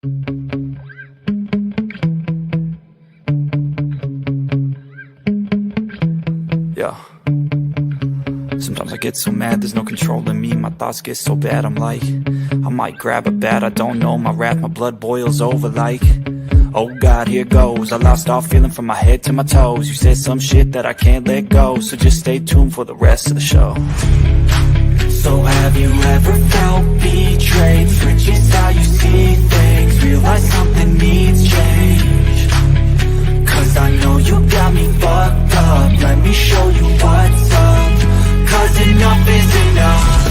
Yeah. Sometimes I get so mad, there's no controlling me. My thoughts get so bad, I'm like, I might grab a bat, I don't know. My wrath, my blood boils over like, oh God, here goes. I lost all feeling from my head to my toes. You said some shit that I can't let go, so just stay tuned for the rest of the show. So have you ever felt betrayed? Switches how you see things, realize something needs change. Cause I know you got me fucked up, let me show you what's up. Cause enough is enough.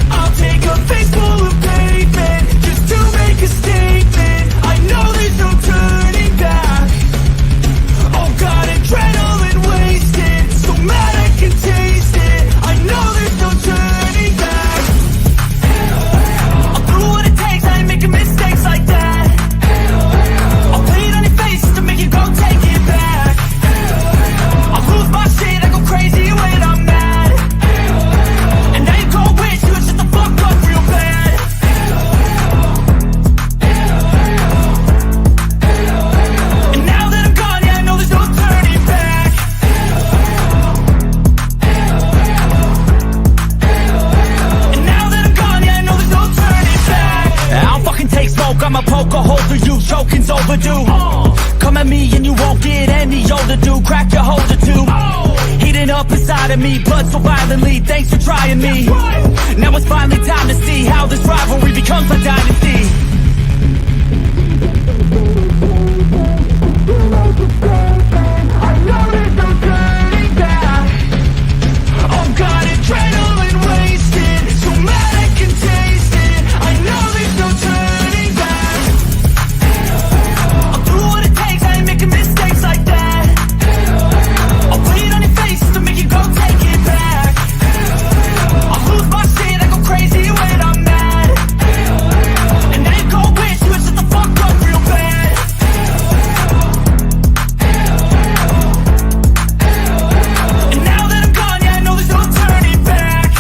I'll take a face full of pavement just to make a statement. I know there's no turning back. Oh God, adrenaline wasted, so mad I can taste it. I know there's no turning back. I'll do what it takes, I ain't making mistakes like that. I'll put it on your face to make you go take it back. I'll lose my shit, I go crazy when I'm mad. And now you gon' wish you would shut the fuck up real bad. And now that I'm gone, yeah, I know there's no turning back. And now that I'm gone, yeah, I know there's no turning back. I don't fucking take smoke, I'ma poke a hole through you, choking's overdue. Come at me and you won't get any older, dude. Crack your holder too. Heating up inside of me, blood so violently. Thanks for trying me. Now it's finally time to see how this rivalry becomes a dynasty. I know there's no turning back. Oh God, adrenaline wasted, so mad I can taste it. I know there's no turning back. I'll do what it takes, I ain't making mistakes like that. I'll put it on your face to make you go take it back. I'll lose my shit, I go crazy when I'm mad. And now you gon' wish you would shut the fuck up real bad. And now that I'm gone, yeah, I know there's no turning back.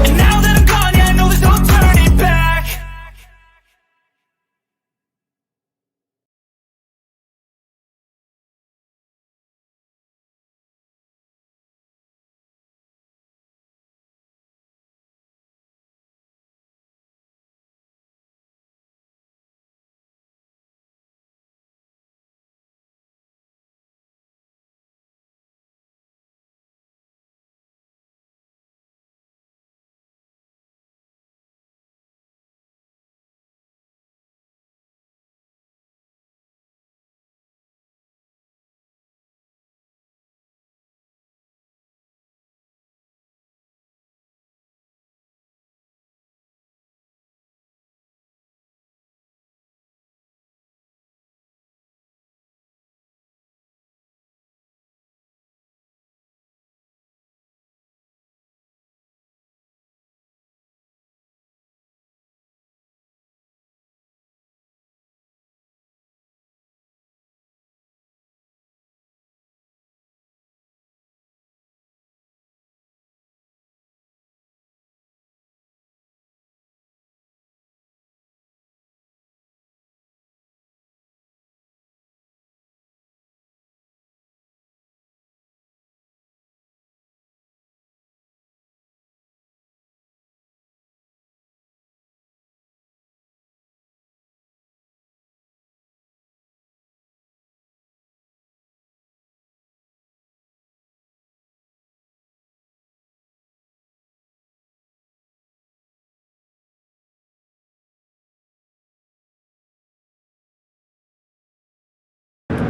And now that I'm gone, yeah, I know there's no turning back.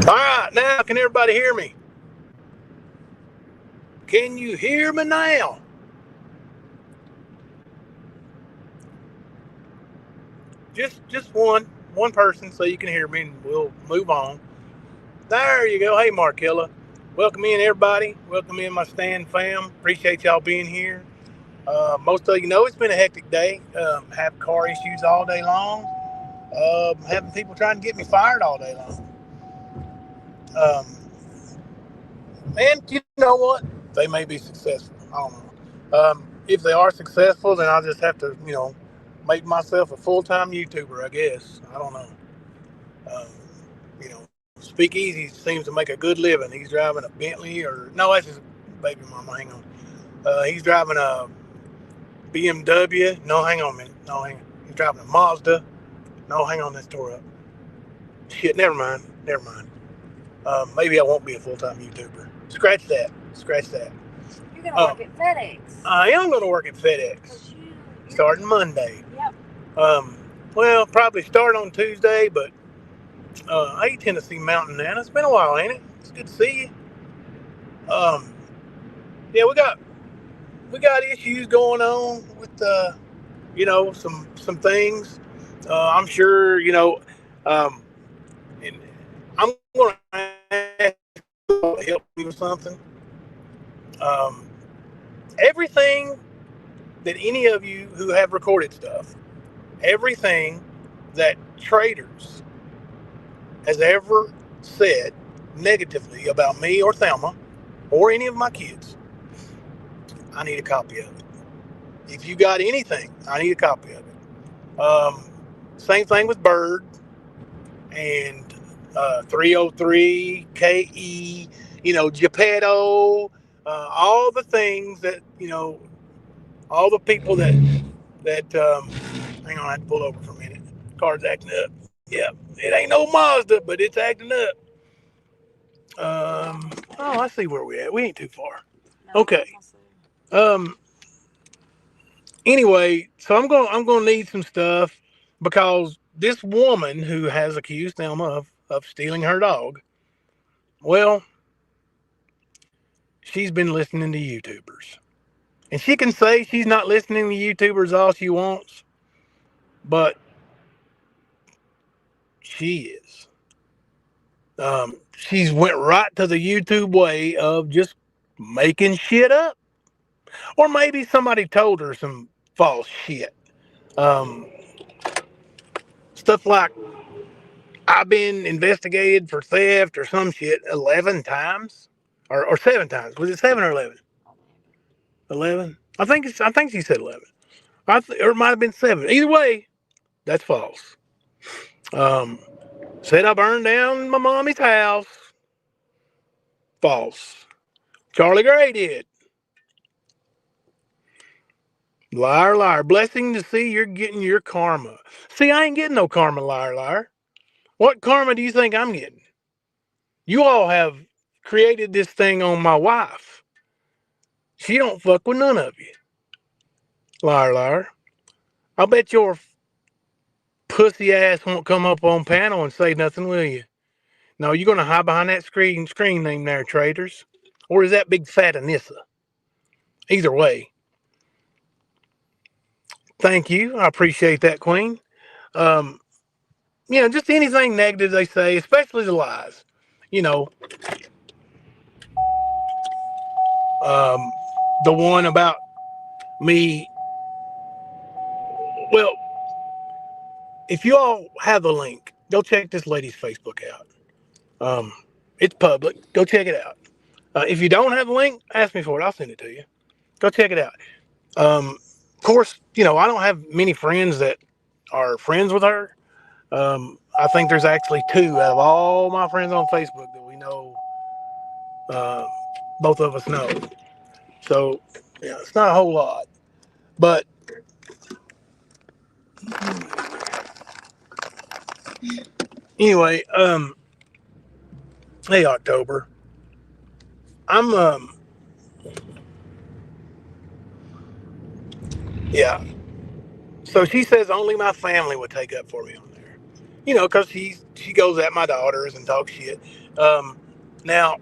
All right, now can everybody hear me? Can you hear me now? Just one person so you can hear me, and we'll move on. There you go. Hey, Markella. Welcome in, everybody. Welcome in, my Stan fam. Appreciate y'all being here. Most of you know it's been a hectic day. Have car issues all day long. Having people trying to get me fired all day long. And you know what? They may be successful. I don't know. if they are successful, then I'll just have to, make myself a full-time YouTuber, I guess. I don't know. Um, Speakeasy seems to make a good living. He's driving a Bentley, or no, that's his baby mama. Hang on. He's driving a BMW. No, hang on a minute. No, hang on. He's driving a Mazda. No, hang on. This tore up. Shit, never mind. Never mind. Maybe I won't be a full-time YouTuber. Scratch that. Scratch that. You're going to work at FedEx. I am going to work at FedEx. Starting Monday. Yep. Well, probably start on Tuesday, but hey, Tennessee Mountain Nana. It's been a while, ain't it? It's good to see you. Yeah, we got issues going on with some things. I'm sure and I'm going to ask you to help me with something. Everything that any of you who have recorded stuff, everything that Traders has ever said negatively about me or Thelma or any of my kids, I need a copy of it. If you got anything, I need a copy of it. Same thing with Bird and 303 KE, Geppetto, all the things that all the people that hang on, I have to pull over for a minute. Car's acting up. Yeah, it ain't no Mazda, but it's acting up. I see where we at. We ain't too far. Okay. Anyway, so I'm gonna need some stuff because this woman who has accused Thelma of stealing her dog, well, she's been listening to YouTubers. And she can say she's not listening to YouTubers all she wants, but she is. She's went right to the YouTube way of just making shit up. Or maybe somebody told her some false shit. Stuff like, I've been investigated for theft or some shit 11 times. Or 7 times. Was it 7 or 11? 11? I think she said 11. Or it might have been 7. Either way, that's false. Said I burned down my mommy's house. False. Charlie Gray did. Liar, liar. Blessing to see you're getting your karma. See, I ain't getting no karma, liar, liar. What karma do you think I'm getting? You all have created this thing on my wife. She don't fuck with none of you. Liar, liar. I bet your pussy ass won't come up on panel and say nothing, will you? No, you're going to hide behind that screen name there, Traders. Or is that big fat Anissa? Either way. Thank you. I appreciate that, Queen. Just anything negative they say, especially the lies. The one about me. Well, if you all have the link, go check this lady's Facebook out. It's public. Go check it out. If you don't have the link, ask me for it. I'll send it to you. Go check it out. Of course, I don't have many friends that are friends with her. I think there's actually 2 out of all my friends on Facebook that we know. Both of us know. So, it's not a whole lot. But anyway, hey, October. I'm yeah. So she says only my family would take up for me on there. Because she goes at my daughters and talks shit. Now,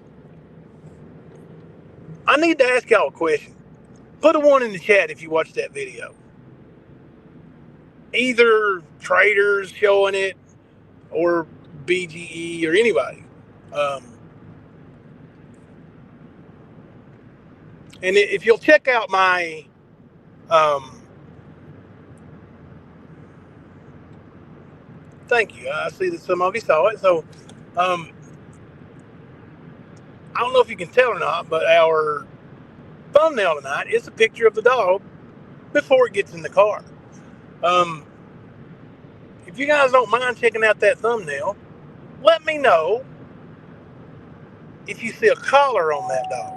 I need to ask y'all a question. Put a 1 in the chat if you watched that video. Either Traders showing it or BGE or anybody. And if you'll check out my thank you. I see that some of you saw it. So I don't know if you can tell or not, but our thumbnail tonight is a picture of the dog before it gets in the car. If you guys don't mind checking out that thumbnail, let me know if you see a collar on that dog.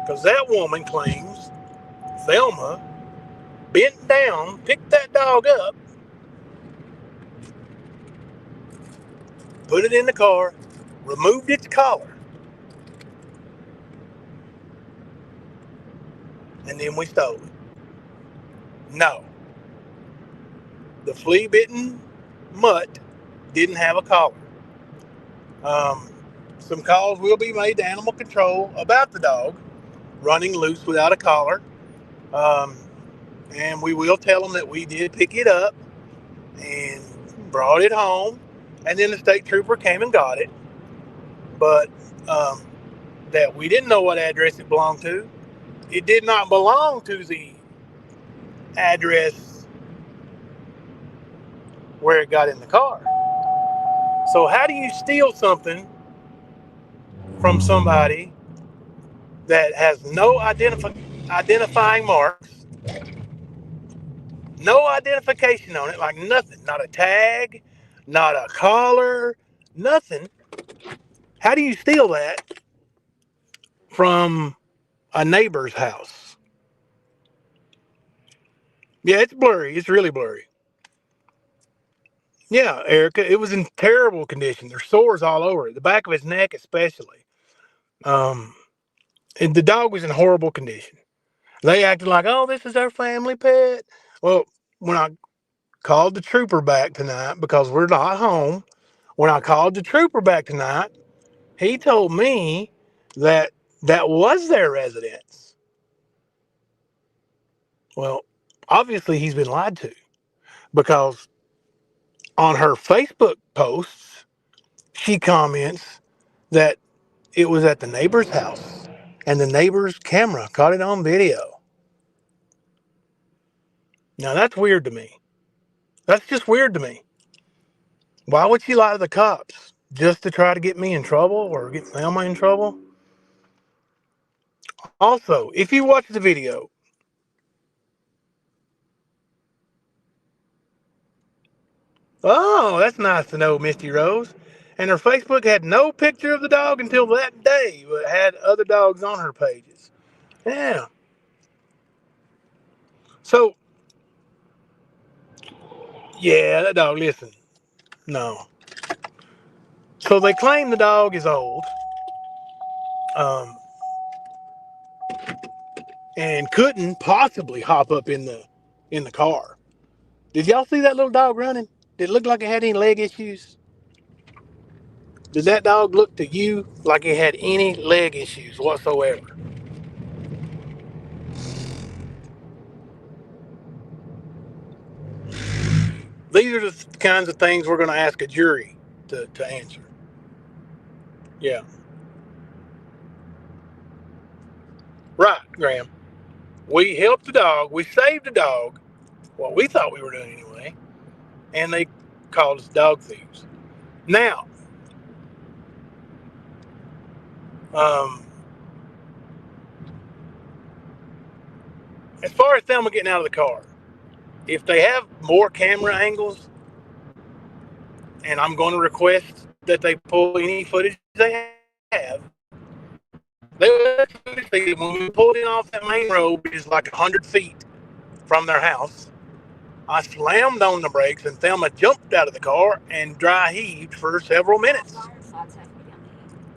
Because that woman claims Thelma bent down, picked that dog up, put it in the car, removed its collar, and then we stole it. No. The flea-bitten mutt didn't have a collar. Some calls will be made to animal control about the dog running loose without a collar. And we will tell them that we did pick it up and brought it home. And then the state trooper came and got it. But that we didn't know what address it belonged to. It did not belong to the address where it got in the car. So how do you steal something from somebody that has no identifying marks, no identification on it, like nothing, not a tag, not a collar, nothing? How do you steal that from a neighbor's house? Yeah, it's blurry. It's really blurry. Yeah, Erica, it was in terrible condition. There's sores all over it, the back of his neck especially. And the dog was in horrible condition. They acted like, oh, this is our family pet. Well, when I called the trooper back tonight, because we're not home, when I called the trooper back tonight, he told me that that was their residence. Well, obviously he's been lied to, because on her Facebook posts, she comments that it was at the neighbor's house, and the neighbor's camera caught it on video. Now that's weird to me. That's just weird to me. Why would she lie to the cops? Just to try to get me in trouble or get Thelma in trouble? Also, if you watch the video, oh, that's nice to know, Misty Rose. And her Facebook had no picture of the dog until that day, but had other dogs on her pages. Yeah. So, yeah, that dog, listen, no. So they claim the dog is old, and couldn't possibly hop up in the car. Did y'all see that little dog running? Did it look like it had any leg issues? Did that dog look to you like it had any leg issues whatsoever? These are the kinds of things we're going to ask a jury to answer. Yeah. Right, Graham. We helped the dog. We saved the dog. Well, we thought we were doing anyway. And they called us dog thieves. Now, as far as Thelma getting out of the car, if they have more camera angles, and I'm going to request that they pull any footage they have, they see when we pulled in off that main road, which is like 100 feet from their house, I slammed on the brakes and Thelma jumped out of the car and dry heaved for several minutes.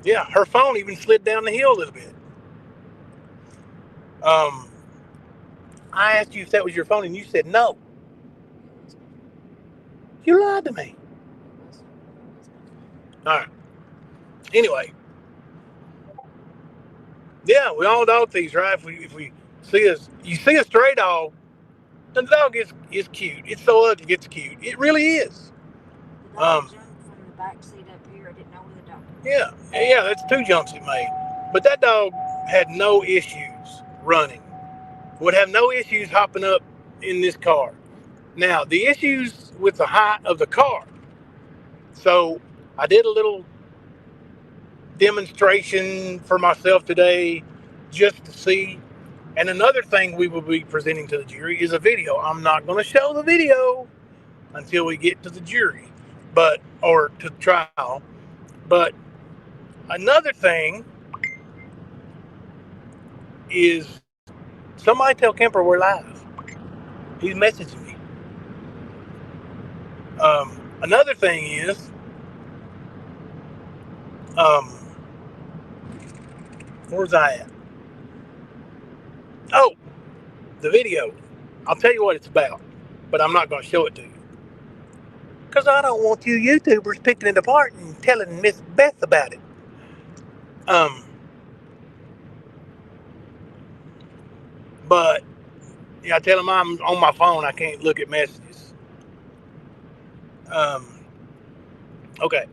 Yeah, her phone even slid down the hill a little bit. I asked you if that was your phone and you said no. You lied to me. All right. Anyway. Yeah, we all dog thieves, right? If we see you see a stray dog, and the dog is cute. It's so ugly, it's cute. It really is. The dog jumped from the back seat up here. I didn't know where the dog was. Yeah, that's 2 jumps it made. But that dog had no issues running. Would have no issues hopping up in this car. Now, the issues with the height of the car. So I did a little demonstration for myself today just to see And another thing we will be presenting to the jury is a video. I'm not going to show the video until we get to the jury, or to trial. But another thing is, somebody tell Kemper we're live. He's messaging me. Another thing is, where's I at? Oh, the video. I'll tell you what it's about, but I'm not going to show it to you. Because I don't want you YouTubers picking it apart and telling Miss Beth about it. But, yeah, I tell them I'm on my phone. I can't look at messages. Okay.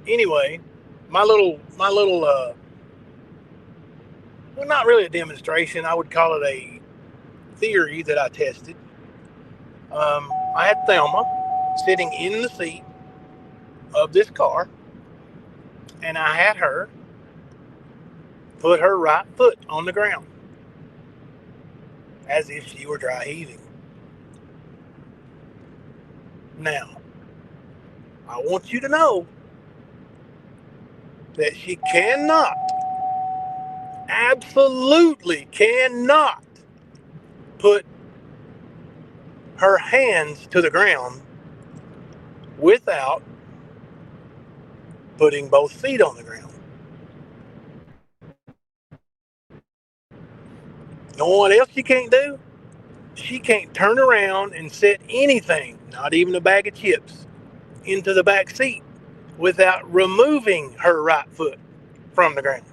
Anyway, my little, well, not really a demonstration. I would call it a theory that I tested. I had Thelma sitting in the seat of this car, and I had her put her right foot on the ground as if she were dry heaving. Now, I want you to know that she cannot, absolutely cannot, put her hands to the ground without putting both feet on the ground. You know what else she can't do? She can't turn around and set anything, not even a bag of chips, into the back seat without removing her right foot from the ground.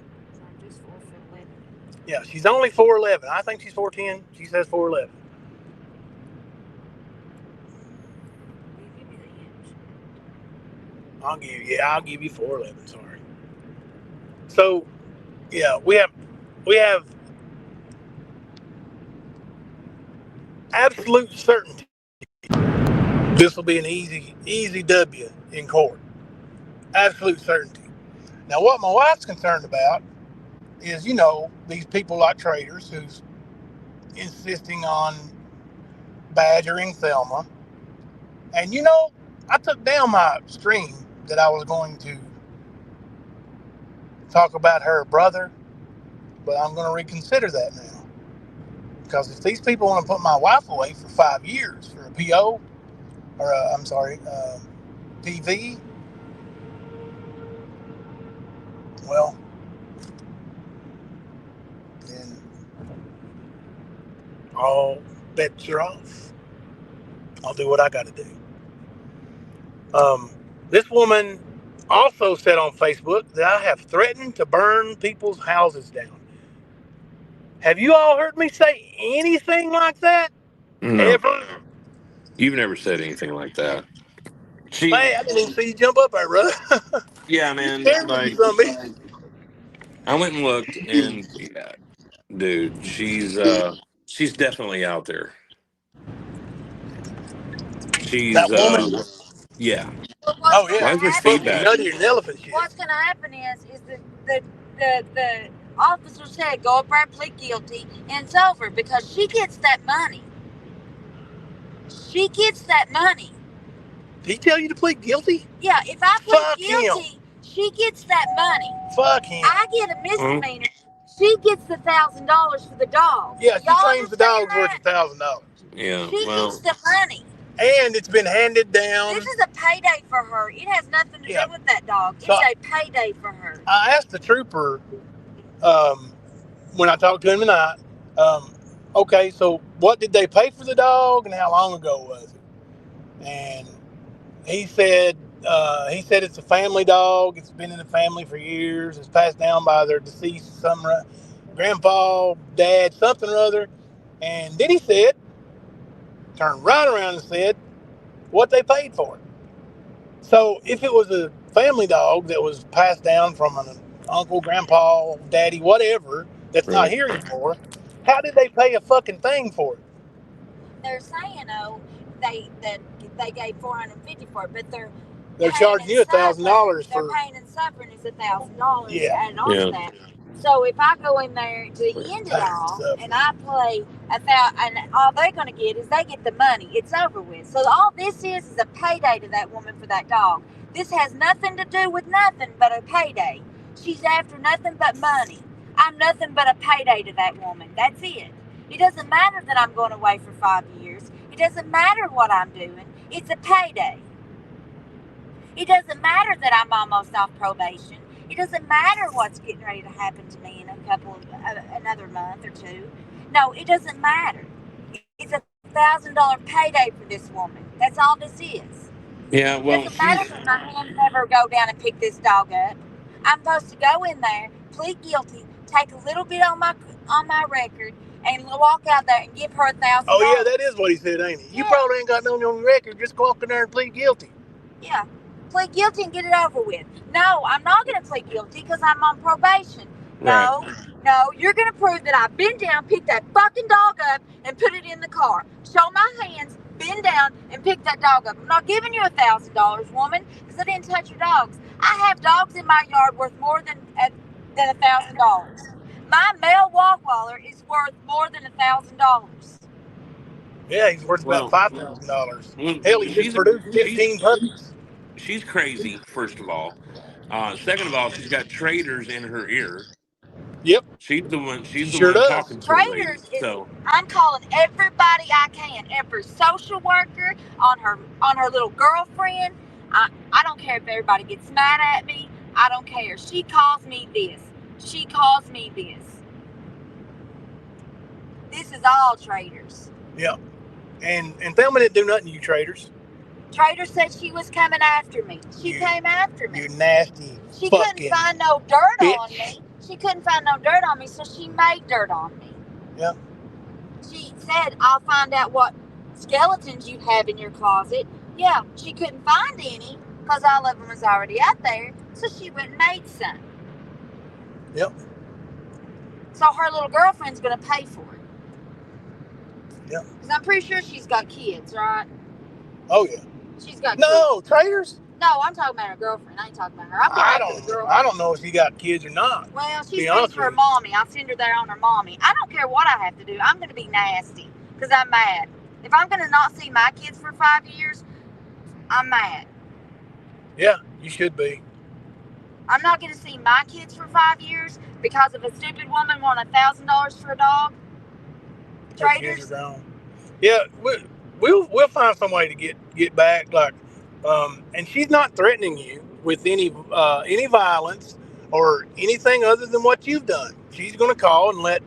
Yeah, she's only 4'11". I think she's 4'10". She says 4'11". I'll give you 4'11". Sorry. So, yeah, we have absolute certainty this will be an easy W in court. Absolute certainty. Now, what my wife's concerned about is, these people like traders who's insisting on badgering Thelma. And, I took down my stream that I was going to talk about her brother, but I'm going to reconsider that now. Because if these people want to put my wife away for 5 years for a PO, or PV, well, then all bets are off. I'll do what I got to do. This woman also said on Facebook that I have threatened to burn people's houses down. Have you all heard me say anything like that? No. Ever? You've never said anything like that. Man, I didn't even see you jump up there, brother. Yeah, man. Like, I went and looked, and yeah, dude, she's definitely out there. That woman. Yeah. Oh yeah. Why is there feedback? What's going to happen is the officer said go up there and plead guilty, and it's over because she gets that money. She gets that money. Did he tell you to plead guilty? Yeah, if I plead guilty, she gets that money. Fuck him. I get a misdemeanor. She gets the $1,000 for the dog. Yeah, she claims the dog's worth $1,000. Yeah, she gets the money. And it's been handed down. This is a payday for her. It has nothing to do with that dog. It's a payday for her. I asked the trooper when I talked to him tonight, okay, so what did they pay for the dog and how long ago was it? And he said it's a family dog. It's been in the family for years. It's passed down by their deceased grandpa, dad, something or other. And then he said, turned right around and said what they paid for it. So if it was a family dog that was passed down from an uncle, grandpa, daddy, whatever, that's not here anymore, how did they pay a fucking thing for it? They're saying, they gave $450 for it, but they're charging you $1,000 for. Their pain and suffering is $1,000. Yeah. Added on to that. So if I go in there to end it all and I play and all they're going to get is they get the money. It's over with. So all this is a payday to that woman for that dog. This has nothing to do with nothing but a payday. She's after nothing but money. I'm nothing but a payday to that woman. That's it. It doesn't matter that I'm going away for 5 years. It doesn't matter what I'm doing. It's a payday. It doesn't matter that I'm almost off probation. It doesn't matter what's getting ready to happen to me in another month or two. No, it doesn't matter. It's $1,000 payday for this woman. That's all this is. Yeah, It well, doesn't matter that my hands never go down and pick this dog up. I'm supposed to go in there, plead guilty, take a little bit on my record, and walk out there and give her $1,000. Oh yeah, that is what he said, ain't it? You probably ain't got nothing on your record. Just walk in there and plead guilty. Yeah. Plead guilty and get it over with. No, I'm not going to plead guilty because I'm on probation. No, you're going to prove that I bent down, picked that fucking dog up, and put it in the car. Show my hands, bend down, and pick that dog up. I'm not giving you $1,000, woman, because I didn't touch your dogs. I have dogs in my yard worth more than $1,000. My male walk-waller is worth more than $1,000. Yeah, he's worth about $5,000. Hell, he just produced 15 puppies. She's crazy, first of all. Second of all, she's got traitors in her ear. Yep. She's the one does. talking to the lady. Traitors is, So I'm calling everybody I can, every social worker, on her little girlfriend. I don't care if everybody gets mad at me. I don't care. She calls me this. She calls me this. This is all traitors. Yep. And Thelma didn't do nothing to you traitors. Trader said she was coming after me. She came after me. You nasty She fucking couldn't find no dirt bitch. on me. She couldn't find no dirt on me, so she made dirt on me. Yep. She said, I'll find out what skeletons you have in your closet. Yeah, she couldn't find any because all of them was already out there, so she went and made some. Yep. So her little girlfriend's going to pay for it. Yep. Because I'm pretty sure she's got kids, right? Oh, yeah. She's got No, kids. traitors? No, I'm talking about her girlfriend. I ain't talking about her. I don't know if she got kids or not. Well, she's sends her mommy. I'll send her there on her mommy. I don't care what I have to do. I'm going to be nasty because I'm mad. If I'm going to not see my kids for 5 years, I'm mad. Yeah, you should be. I'm not going to see my kids for 5 years because of a stupid woman wanting $1,000 for a dog. Traitors. Yeah, we'll find some way to get back. Like, and she's not threatening you with any violence or anything other than what you've done. She's going to call and let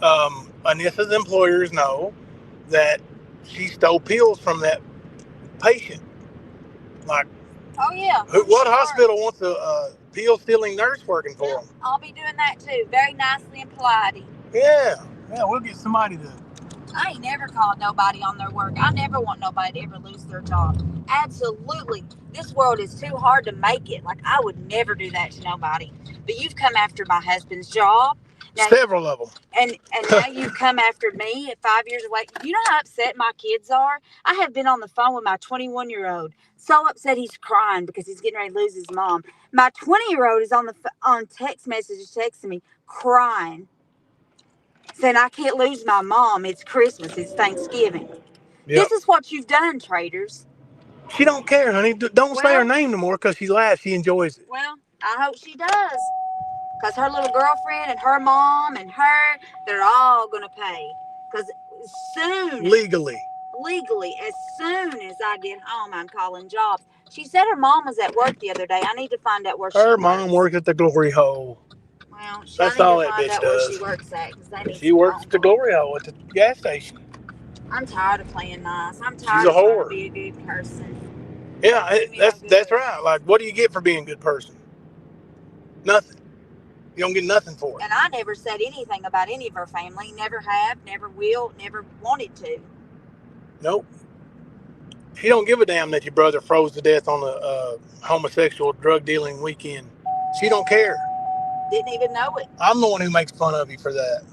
Anissa's employers know that she stole pills from that patient. Like, oh yeah. What hospital wants a pill stealing nurse working for them? I'll be doing that too, very nicely and politely. Yeah, we'll get somebody to. I ain't never called nobody on their work. I never want nobody to ever lose their job. Absolutely. This world is too hard to make it. Like, I would never do that to nobody. But you've come after my husband's job. Now, several of them. And now you've come after me at 5 years away. You know how upset my kids are? I have been on the phone with my 21-year-old. So upset he's crying because he's getting ready to lose his mom. My 20-year-old is on text messages texting me, crying, saying, I can't lose my mom. It's Christmas. It's Thanksgiving. Yep. This is what you've done, traitors. She don't care, honey. Don't say her name no more because she laughs. She enjoys it. Well, I hope she does. Because her little girlfriend and her mom and her, they're all going to pay. Because soon. Legally, as soon as I get home, I'm calling jobs. She said her mom was at work the other day. I need to find out where she works. Her mom works at the Glory Hole. Well, that's all that bitch does. Where she works at. She works at the Glory Hole at the gas station. I'm tired of playing nice. I'm tired of trying to be a good person. Yeah, that's right. Like, what do you get for being a good person? Nothing. You don't get nothing for it. And I never said anything about any of her family. Never have, never will, never wanted to. Nope. She don't give a damn that your brother froze to death on a homosexual drug dealing weekend. She don't care. Didn't even know it. I'm the one who makes fun of you for that.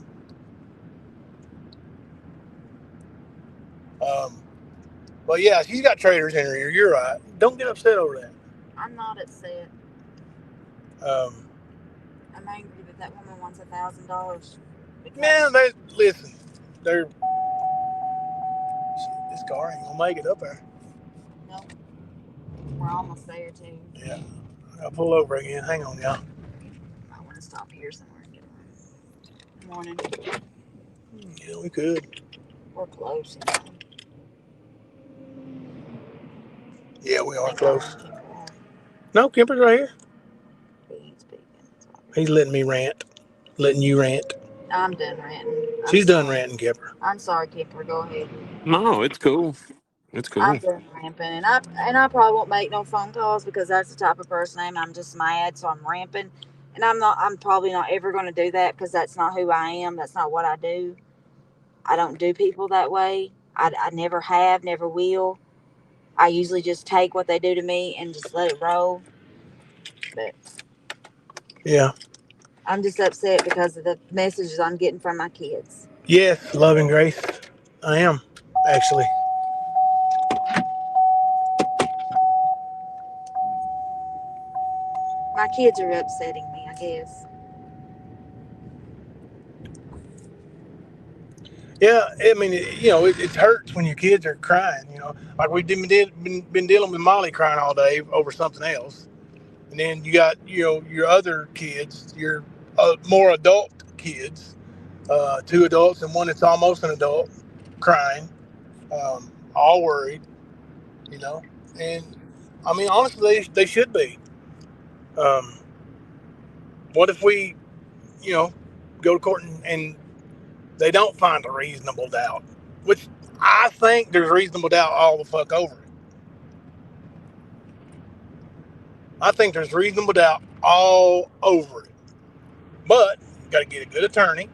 But yeah, she's got traitors in her ear. You're right. Don't get upset over that. I'm not upset. I'm angry that That woman wants $1,000. Man, listen, they're this car ain't gonna make it up there. Nope. We're almost there too. Yeah, I'll pull over again. Hang on, y'all. I want to stop here somewhere and get one. Morning. Yeah, we could. We're close. Yeah, we are close. No, Kemper's right here. He's letting me rant. Letting you rant. I'm done ranting. She's done ranting, Kemper. I'm sorry, Kemper. Go ahead. No, it's cool. It's cool. I'm done ramping, and I probably won't make no phone calls because that's the type of person I am. I'm just mad, so I'm ramping, and I'm probably not ever going to do that because that's not who I am. That's not what I do. I don't do people that way. I never have, never will. I usually just take what they do to me and just let it roll. But yeah, I'm just upset because of the messages I'm getting from my kids. Yes, loving grace. I am, actually. My kids are upsetting me, I guess. Yeah, I mean, it hurts when your kids are crying. Like we've been dealing with Molly crying all day over something else, and then you got your other kids, your more adult kids, 2 adults and one that's almost an adult, crying, all worried, and I mean honestly they should be. What if we, go to court and they don't find a reasonable doubt, which I think there's reasonable doubt all the fuck over it. I think there's reasonable doubt all over it. But you got to get a good attorney.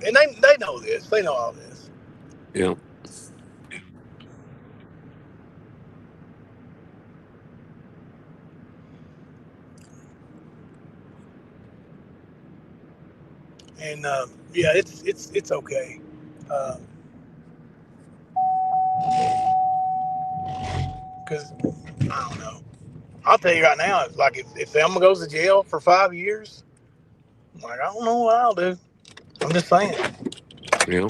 And, and they know this. They know all this. Yeah. And, yeah, it's okay. Because, I don't know. I'll tell you right now, it's like if Thelma goes to jail for 5 years, like, I don't know what I'll do. I'm just saying. Yeah.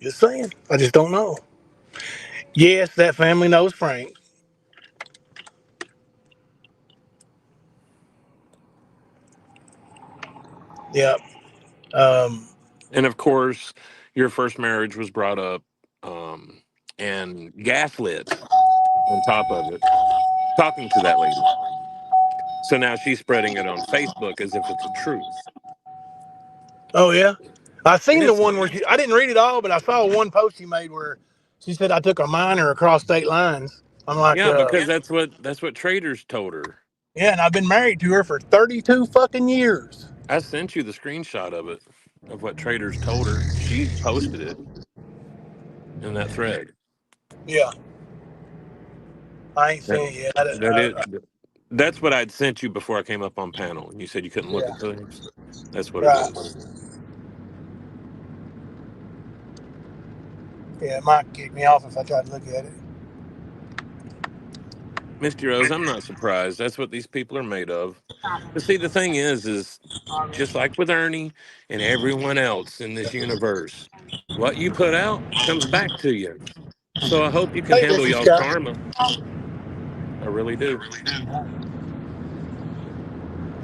Just saying. I just don't know. Yes, that family knows Frank. Yep. And of course, your first marriage was brought up, and gaslit on top of it, talking to that lady. So now she's spreading it on Facebook as if it's a truth. Oh yeah, I And seen the it's one where I didn't read it all, but I saw one post she made where she said I took a minor across state lines. I'm like, yeah, because that's what traders told her. yeah, and I've been married to her for 32 fucking years. I sent you the screenshot of it, of what traders told her. She posted it in that thread. Yeah, I ain't That seen it yet. that it that's what I'd sent you before I came up on panel, and you said you couldn't look Yeah, at things. That's what it right. is. Yeah, it might kick me off if I try to look at it. Misty Rose, I'm not surprised. That's what these people are made of. But see, the thing is just like with Ernie and everyone else in this universe, what you put out comes back to you. So I hope you can Hey, handle listen, y'all's Scott. karma. I really do.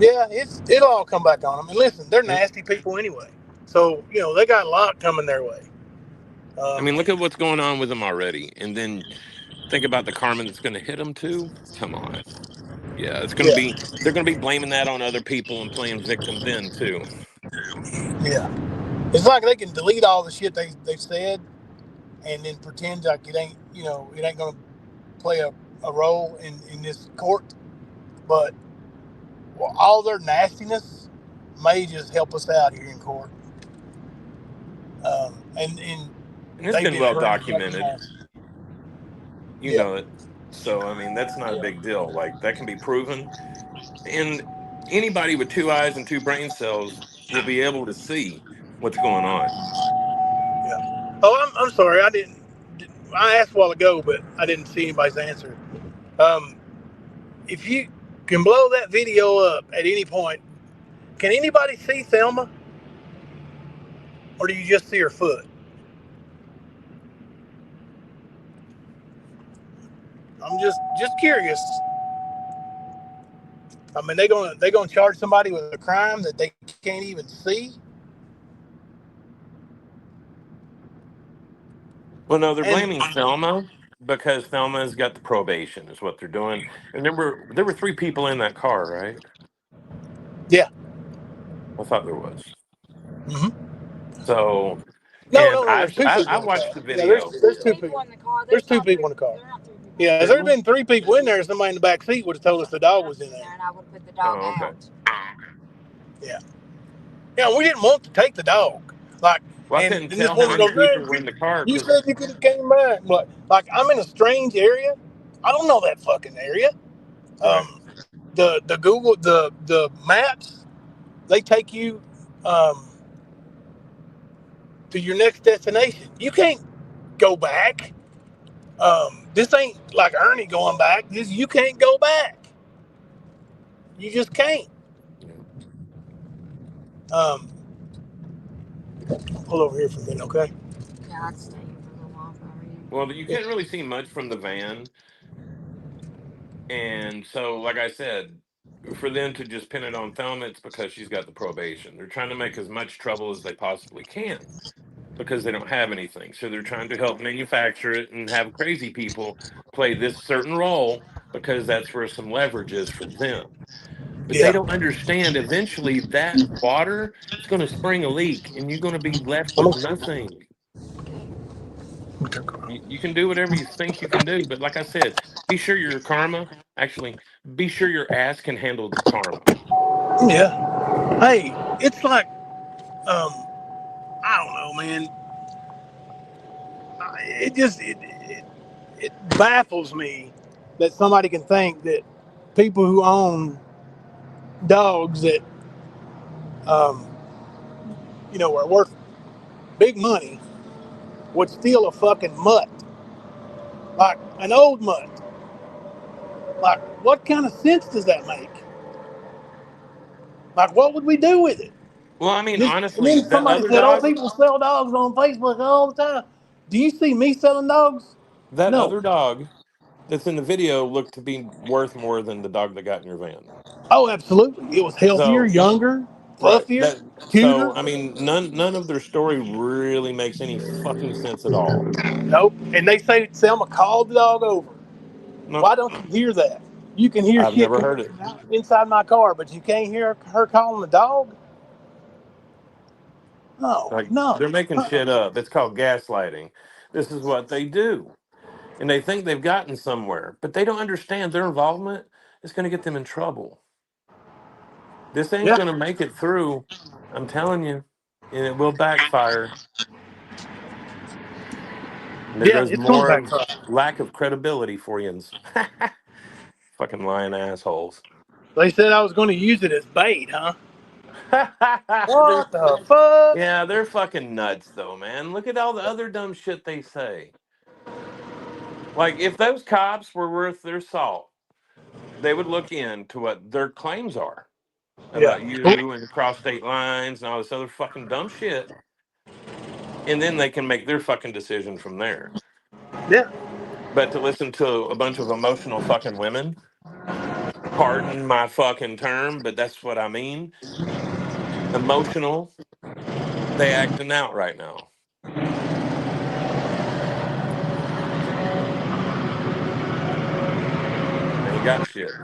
Yeah, it'll all come back on them. And listen, they're nasty people anyway, so they got a lot coming their way. I mean, look at what's going on with them already, and then think about the karma that's going to hit them too. Come on, yeah, it's going to Yeah, be. They're going to be blaming that on other people and playing victim then too. yeah. It's like they can delete all the shit they've said and then pretend like it ain't going to play a role in this court, but all their nastiness may just help us out here in court. And And it's they've been been well pretty fucking documented. nasty. You Yeah, know it. So I mean, that's not a big deal. Like that can be proven, and anybody with two eyes and two brain cells will be able to see what's going on. yeah. Oh, I'm sorry. I asked a while ago, but I didn't see anybody's answer. If you can blow that video up at any point, can anybody see Thelma? Or do you just see her foot? I'm just curious. I mean, they gonna charge somebody with a crime that they can't even see. Well, no, they're And blaming Thelma because Thelma's got the probation, is what they're doing. And there were three people in that car, right? yeah, I thought there was. mm-hmm. So, and No. There's two I people in the watched car. the Yeah, video. there's two people in the car. There's two people in the car. Yeah, if there had been three people in there, somebody in the back seat would have told us the dog was in there. And I would put the Oh, dog okay. out. Yeah. Yeah, we didn't want to take the dog. Like, Well, I and couldn't this tell how woman many goes, people were in the car you because said you could have came back. Like, I'm in a strange area. I don't know that fucking area. right. The Google the maps, they take you to your next destination. You can't go back. This ain't like Ernie going back. You can't go back. You just can't. Yeah. Pull over here for a minute, okay? Yeah, I'd stay here for a little while if I were you. Well, you can't really see much from the van. And so, like I said, for them to just pin it on Thelma, it's because she's got the probation. They're trying to make as much trouble as they possibly can because they don't have anything. So they're trying to help manufacture it and have crazy people play this certain role because that's where some leverage is for them. But they Yeah. don't understand eventually that water is going to spring a leak and you're going to be left I'm with okay. nothing. You can do whatever you think you can do, but like I said, be sure your karma, actually, be sure your ass can handle the karma. Yeah. Hey, it's like, I don't know, man. It baffles me that somebody can think that people who own dogs that um, are worth big money would steal a fucking mutt, like an old mutt. Like, what kind of sense does that make? Like, what would we do with it? Well, I mean, And honestly, then that somebody other said, "Oh, dog, people sell dogs on Facebook all the time." Do you see me selling dogs? that No. other dog that's in the video looked to be worth more than the dog that got in your van. Oh, absolutely. It was healthier, So, younger, right, fluffier, that cuter. so I mean, none of their story really makes any fucking sense at all. Nope. And they say Selma called the dog over. No, Why don't you hear that? You can hear I've shit never coming heard it. from inside my car, but you can't hear her calling the dog? No, Like no. they're making shit up. It's called gaslighting. This is what they do. And they think they've gotten somewhere, but they don't understand their involvement is going to get them in trouble. This ain't Yeah, going to make it through. I'm telling you, and it will backfire. And there yeah, goes it's going more back of far. lack of credibility for you. Fucking lying assholes. They said I was going to use it as bait, huh? They're, What the fuck? yeah, they're fucking nuts though, man. Look at all the other dumb shit they say. Like if those cops were worth their salt, they would look into what their claims are Yeah, about you and cross state lines and all this other fucking dumb shit, and then they can make their fucking decision from there. yeah, But to listen to a bunch of emotional fucking women, pardon my fucking term, but that's what I mean. Emotional, they acting out right now. They ain't got shit.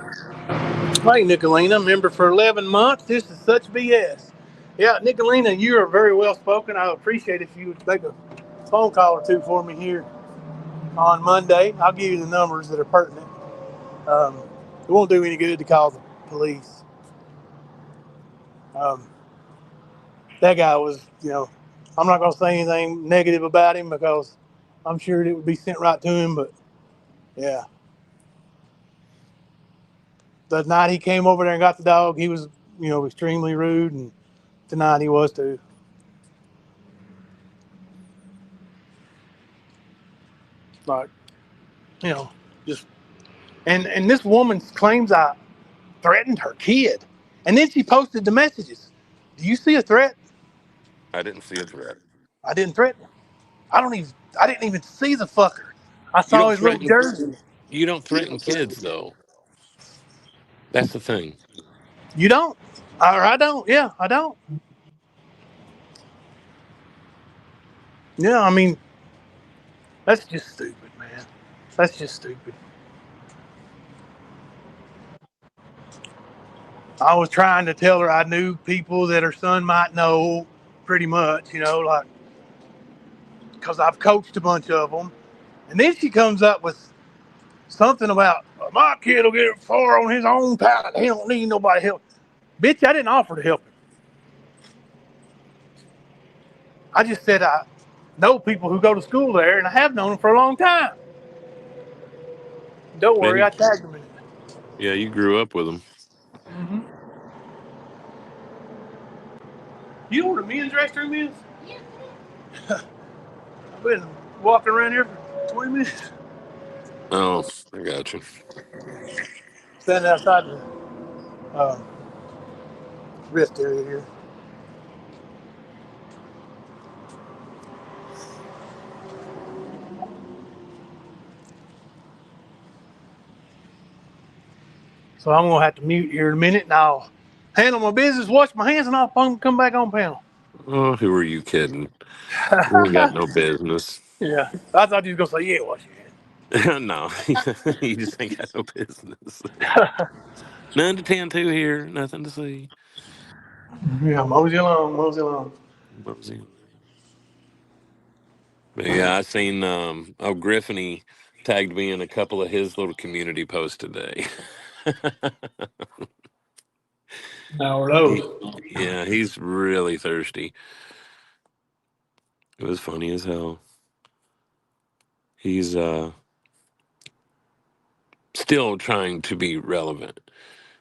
Hey, Nicolina, member for 11 months. This is such BS. Yeah, Nicolina, you are very well spoken. I appreciate if you would make a phone call or two for me here on Monday. I'll give you the numbers that are pertinent. It won't do any good to call the police. Um, that guy was, I'm not going to say anything negative about him because I'm sure it would be sent right to him. But yeah, the night he came over there and got the dog, he was, extremely rude, and tonight he was too. Like, you know, just And this woman claims I threatened her kid. And then she posted the messages. Do you see a threat? I didn't see a threat. I didn't threaten him. I didn't even see the fucker. I You saw don't his little threaten. jersey. You don't threaten kids, though. That's the thing. You don't? Or I don't. Yeah, I don't. Yeah, I mean, that's just stupid, man. That's just stupid. I was trying to tell her I knew people that her son might know pretty much, like, because I've coached a bunch of them. And then she comes up with something about, my kid will get far on his own talent. He don't need nobody help. Bitch, I didn't offer to help him. I just said I know people who go to school there, and I have known them for a long time. Don't worry, I Man, tagged them in it. yeah, you grew up with them. Mm-hmm. You know what a men's restroom is? Yeah. I've been walking around here for 20 minutes. Oh, I got you. Standing outside the uh, rest area here. So I'm going to have to mute here in a minute, and I'll handle my business, wash my hands, and I'll come back on panel. Oh, who are you kidding? You ain't got no business. Yeah. I thought you was going to say, yeah, wash your hands. No, you just ain't got no business. None to tend to here. Nothing to see. Yeah, mosey along, mosey along. Mosey. But yeah, I seen Griffiny tagged me in a couple of his little community posts today. Now are those. Yeah, he's really thirsty. It was funny as hell. He's still trying to be relevant.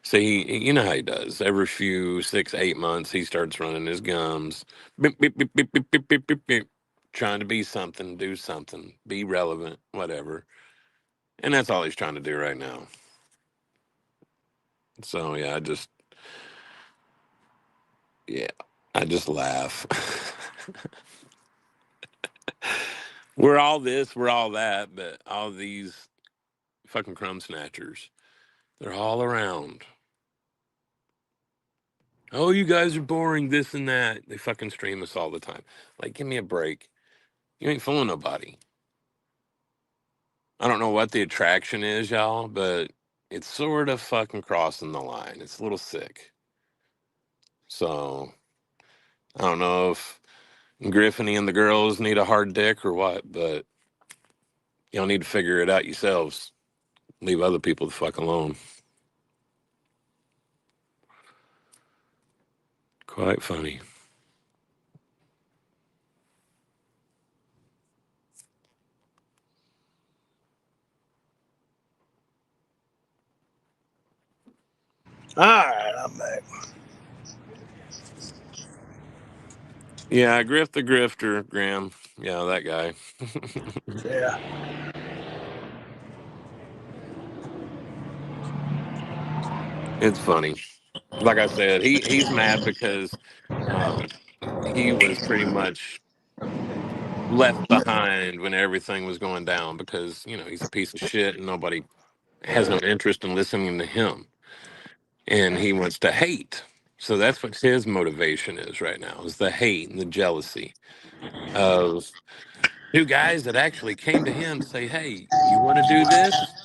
So you know how he does. Every few 6, 8 months, he starts running his gums, beep, beep, beep, beep, beep, beep, beep, beep, beep, trying to be something, do something, be relevant, whatever. And that's all he's trying to do right now. So yeah, I just laugh. We're all this, we're all that, but all these fucking crumb snatchers, they're all around. Oh, you guys are boring, this and that. They fucking stream us all the time. Like, give me a break. You ain't fooling nobody. I don't know what the attraction is, y'all, but it's sort of fucking crossing the line. It's a little sick. So, I don't know if Griffiny and the girls need a hard dick or what, but y'all need to figure it out yourselves. Leave other people the fuck alone. Quite funny. All right, I'm back. Yeah, Griff the Grifter, Graham. Yeah, that guy. Yeah. It's funny. Like I said, he's mad because um, he was pretty much left behind when everything was going down because, he's a piece of shit and nobody has no interest in listening to him. And he wants to hate. So that's what his motivation is right now, is the hate and the jealousy of two guys that actually came to him to say, hey, you want to do this?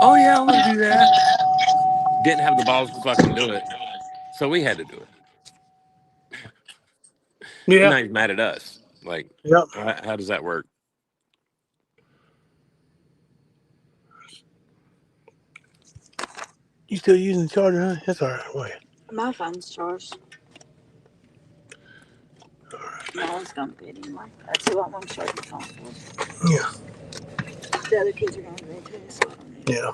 Oh, yeah, I want to do that. Didn't have the balls to fucking do it. So we had to do it. And Yeah. now he's mad at us. Like, Yep. how does that work? You still using the charger, huh? That's all right. Wait. My phone's charged. No, it's gonna be anyway. That's who I want to charge the phone for. Yeah. The other kids are going to bed too, so I don't need it. Yeah.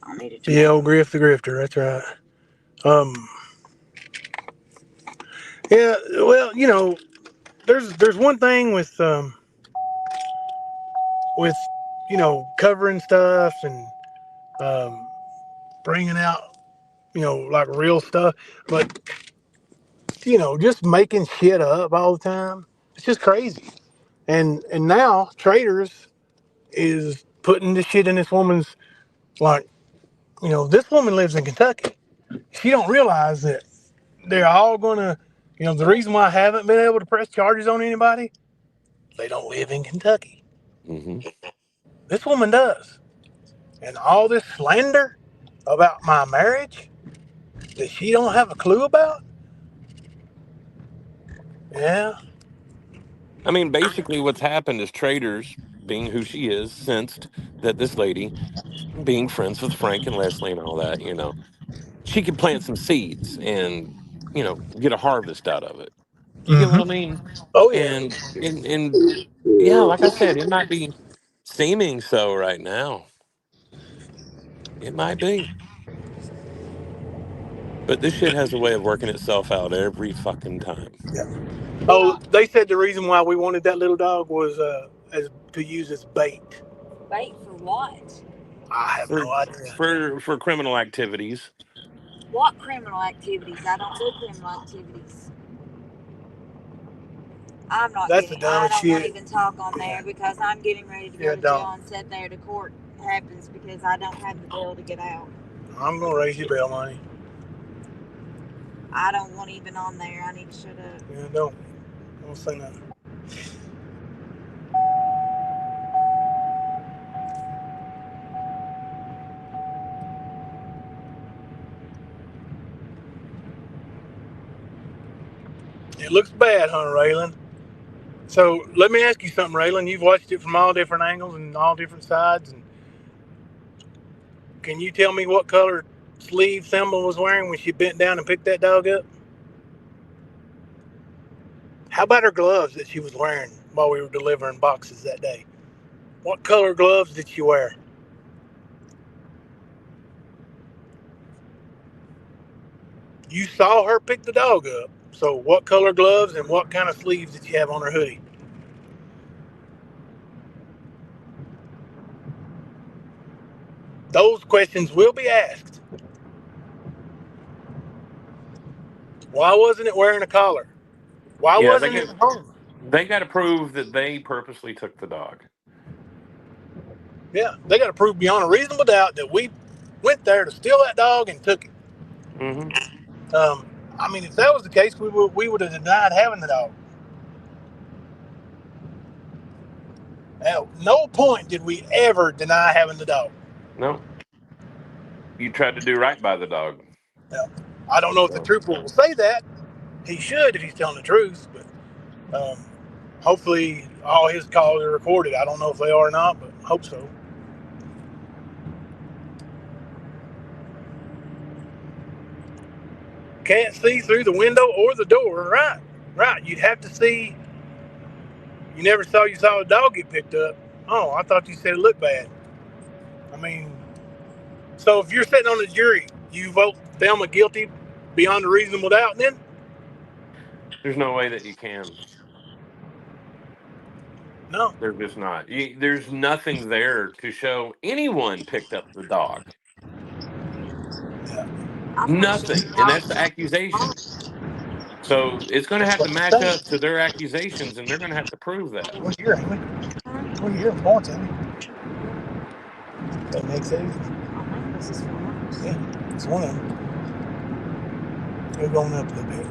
I need it. Yeah, old Griff the Grifter. That's right. Yeah. Well, there's one thing with covering stuff and um, bringing out, like real stuff. But, just making shit up all the time. It's just crazy. And now Traders is putting this shit in this woman's, like, this woman lives in Kentucky. She don't realize that they're all gonna, the reason why I haven't been able to press charges on anybody, they don't live in Kentucky. Mm-hmm. This woman does. And all this slander about my marriage that she don't have a clue about. Yeah. I mean, basically, what's happened is Traders, being who she is, sensed that this lady, being friends with Frank and Leslie and all that, she could plant some seeds and, get a harvest out of it. You get what I Mm-hmm. mean? Oh yeah. And yeah, like I said, it might be seeming so right now. It might be. But this shit has a way of working itself out every fucking time. Yeah. Oh, they said the reason why we wanted that little dog was as to use as bait. Bait for what? I have For no idea. for criminal activities. What criminal activities? I don't do criminal activities. I'm not That's the getting. I dumbest don't want to shit. even talk on there because I'm getting ready to go Yeah, to jail don't. and sit there to court happens because I don't have the bill to get out. I'm gonna raise your bail money. I don't want even on there. I need to shut up. Yeah, don't say nothing. It looks bad, huh, Raylan? So let me ask you something, Raylan. You've watched it from all different angles and all different sides. And can you tell me what color sleeve Thelma was wearing when she bent down and picked that dog up? How about her gloves that she was wearing while we were delivering boxes that day? What color gloves did she wear? You saw her pick the dog up. So what color gloves and what kind of sleeves did she have on her hoodie? Those questions will be asked. Why wasn't it wearing a collar? Why Yeah, wasn't it home? they got to prove that they purposely took the dog. Yeah, they got to prove beyond a reasonable doubt that we went there to steal that dog and took it. Mm-hmm. I mean, if that was the case, we would have denied having the dog. At no point did we ever deny having the dog. No, you tried to do right by the dog. Yeah. I don't know if the So, trooper will say that. He should if he's telling the truth, but hopefully all his calls are recorded. I don't know if they are or not, but I hope so. Can't see through the window or the door. Right. You'd have to see. You never saw a dog get picked up. Oh, I thought you said it looked bad. I mean, so if you're sitting on the jury, you vote Thelma guilty beyond a reasonable doubt then? there's no way that you can. No. There's just not. There's nothing there to show anyone picked up the dog. Yeah. Nothing. And that's the accusation. So it's going to That's have to what I'm match saying. up to their accusations, and they're going to have to prove that. We're here, Amy. We're here, Florence, Amy. That makes sense. Yeah, it's one of them. We're going up a little bit.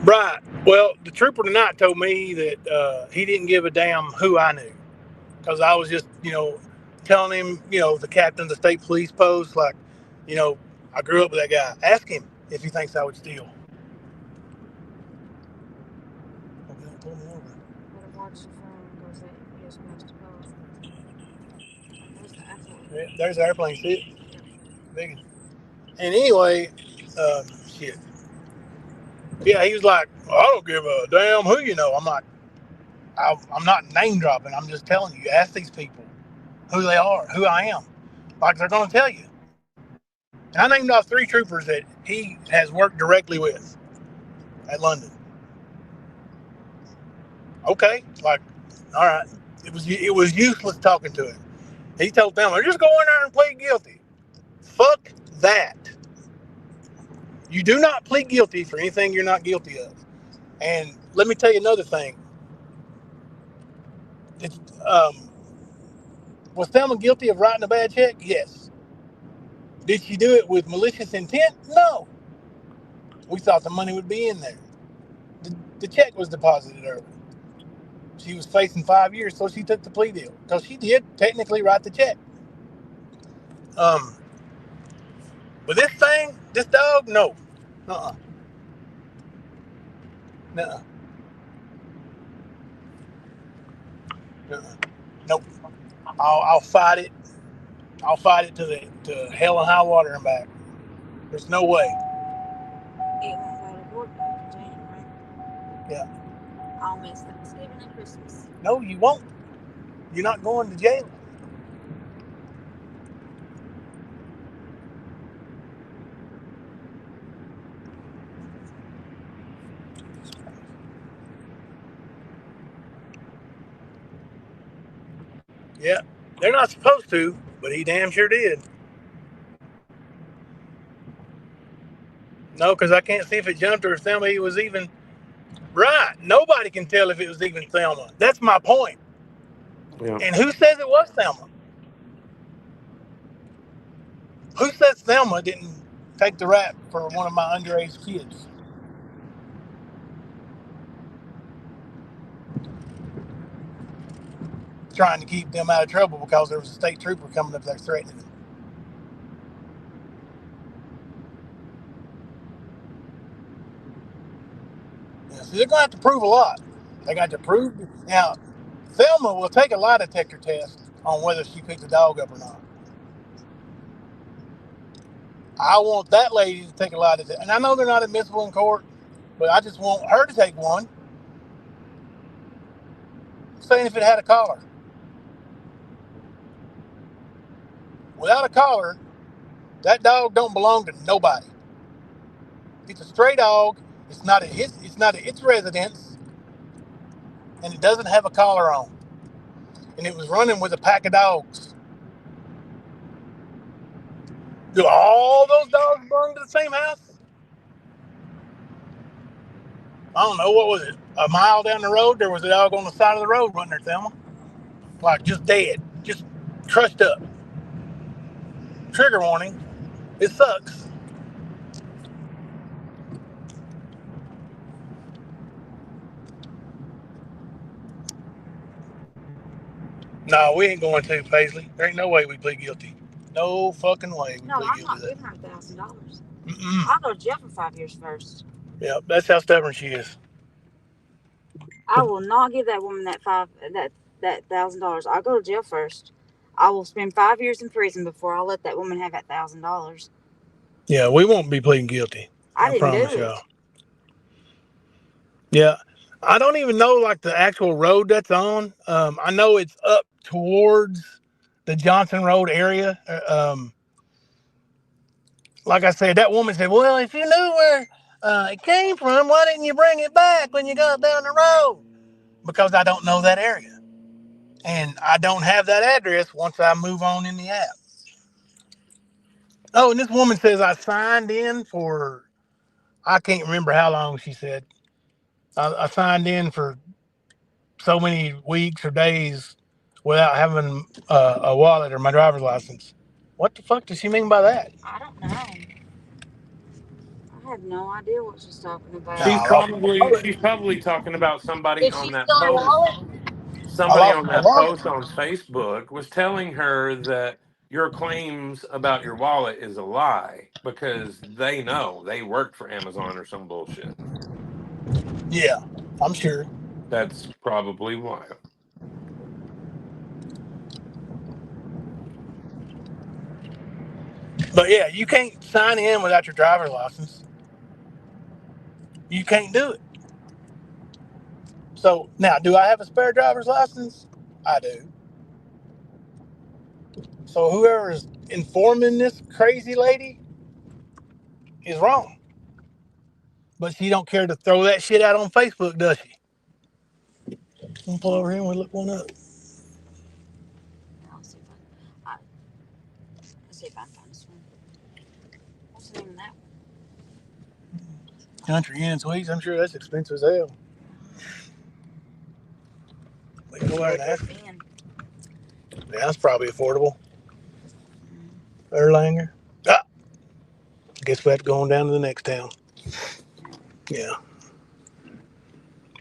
Right. Well, the trooper tonight told me that he didn't give a damn who I knew. Because I was just, telling him, the captain of the state police post, like, I grew up with that guy. Ask him if he thinks I would steal. Okay, pull me over. Yeah, there's the airplane. See it? Big. And anyway, shit. Yeah, he was like, well, I don't give a damn who you know. I'm like, I'm not name dropping. I'm just telling you. Ask these people who they are, who I am. Like they're going to tell you. And I named off 3 troopers that he has worked directly with at London. Okay, like, all right. It was useless talking to him. He told them, "Just go in there and plead guilty." Fuck that. You do not plead guilty for anything you're not guilty of. And let me tell you another thing. It's, was Thelma guilty of writing a bad check? Yes. Did she do it with malicious intent? No. We thought the money would be in there. The check was deposited early. She was facing 5 years, so she took the plea deal because she did technically write the check. But this dog, no. Uh-uh. Nuh-uh. Uh-uh. Nope. I'll fight it. I'll fight it to hell and high water and back. There's no way. It won't go to court until January. Yeah. I'll miss Thanksgiving and Christmas. No, you won't. You're not going to jail. Yeah, they're not supposed to, but he damn sure did. No, because I can't see if it jumped or if Thelma was even right. Nobody can tell if it was even Thelma. That's my point. Yeah. And who says it was Thelma? Who says Thelma didn't take the rap for one of my underage kids? Trying to keep them out of trouble because there was a state trooper coming up there threatening them. Yeah, so they're going to have to prove a lot. They got to prove. Now, Thelma will take a lie detector test on whether she picked the dog up or not. I want that lady to take a lie detector. And I know they're not admissible in court, but I just want her to take one. Saying if it had a collar. Without a collar, that dog don't belong to nobody. It's a stray dog. It's not at its residence, and it doesn't have a collar on. And it was running with a pack of dogs. Do all those dogs belong to the same house? I don't know. What was it? A mile down the road, there was a dog on the side of the road running there, Thelma. Like just dead, just crushed up. Trigger warning. It sucks. No, we ain't going to, Paisley. There ain't no way we plead guilty. No fucking way we No, plead I'm guilty not to that. giving her $1,000. Mm-mm. I'll go to jail for 5 years first. Yeah, that's how stubborn she is. I will not give that woman that $1,000. I'll go to jail first. I will spend 5 years in prison before I'll let that woman have that $1,000. Yeah, we won't be pleading guilty. I I didn't promise do y'all. it. Yeah, I don't even know like the actual road that's on. I know it's up towards the Johnson Road area. Like I said, that woman said, "Well, if you knew where it came from, why didn't you bring it back when you got down the road?" Because I don't know that area, and I don't have that address once I move on in the app. Oh, and this woman says I signed in for, I can't remember how long she said. I signed in for so many weeks or days without having a wallet or my driver's license. What the fuck does she mean by that? I don't know. I have no idea what she's talking about. Now, She's I lost my wallet. probably talking about somebody Did she on that steal her post. wallet? I Somebody lost on my that wallet. post on Facebook was telling her that your claims about your wallet is a lie because they know they worked for Amazon or some bullshit. Yeah, I'm sure. That's probably why. But yeah, you can't sign in without your driver's license. You can't do it. So now, do I have a spare driver's license? I do. So whoever is informing this crazy lady is wrong. But she don't care to throw that shit out on Facebook, does she? We'll pull over here and we'll look one up. I'll see if I can find this one. What's the name of that one? Country Inn Suites. I'm sure that's expensive as hell. We can go there and ask. Yeah, that's probably affordable. Erlanger. Ah, guess we have to go on down to the next town. Yeah,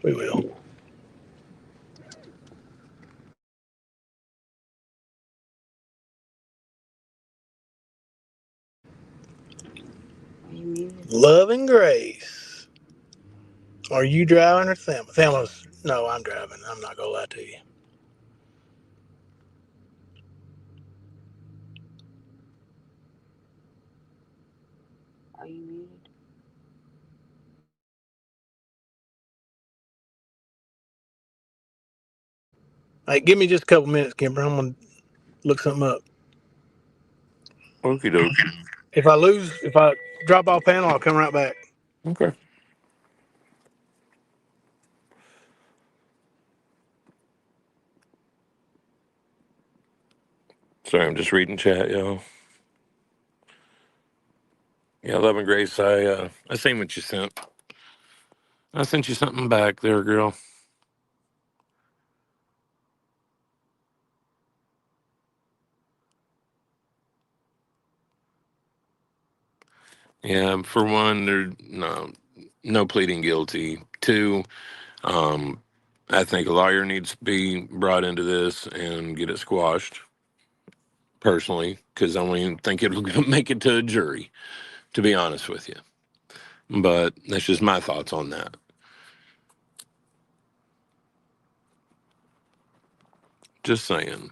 we will. Love and Grace. Are you driving or Thelma? Thelma's. No, I'm driving. I'm not gonna lie to you. Are you muted? Hey, give me just a couple minutes, Kimber. I'm gonna look something up. Okie doke. If I drop off panel, I'll come right back. Okay. Sorry, I'm just reading chat, y'all. Yeah, Love and Grace, I seen what you sent. I sent you something back there, girl. Yeah, for one, there no pleading guilty. Two, I think a lawyer needs to be brought into this and get it squashed. Personally, because I don't even think it'll make it to a jury. To be honest with you, but that's just my thoughts on that. Just saying.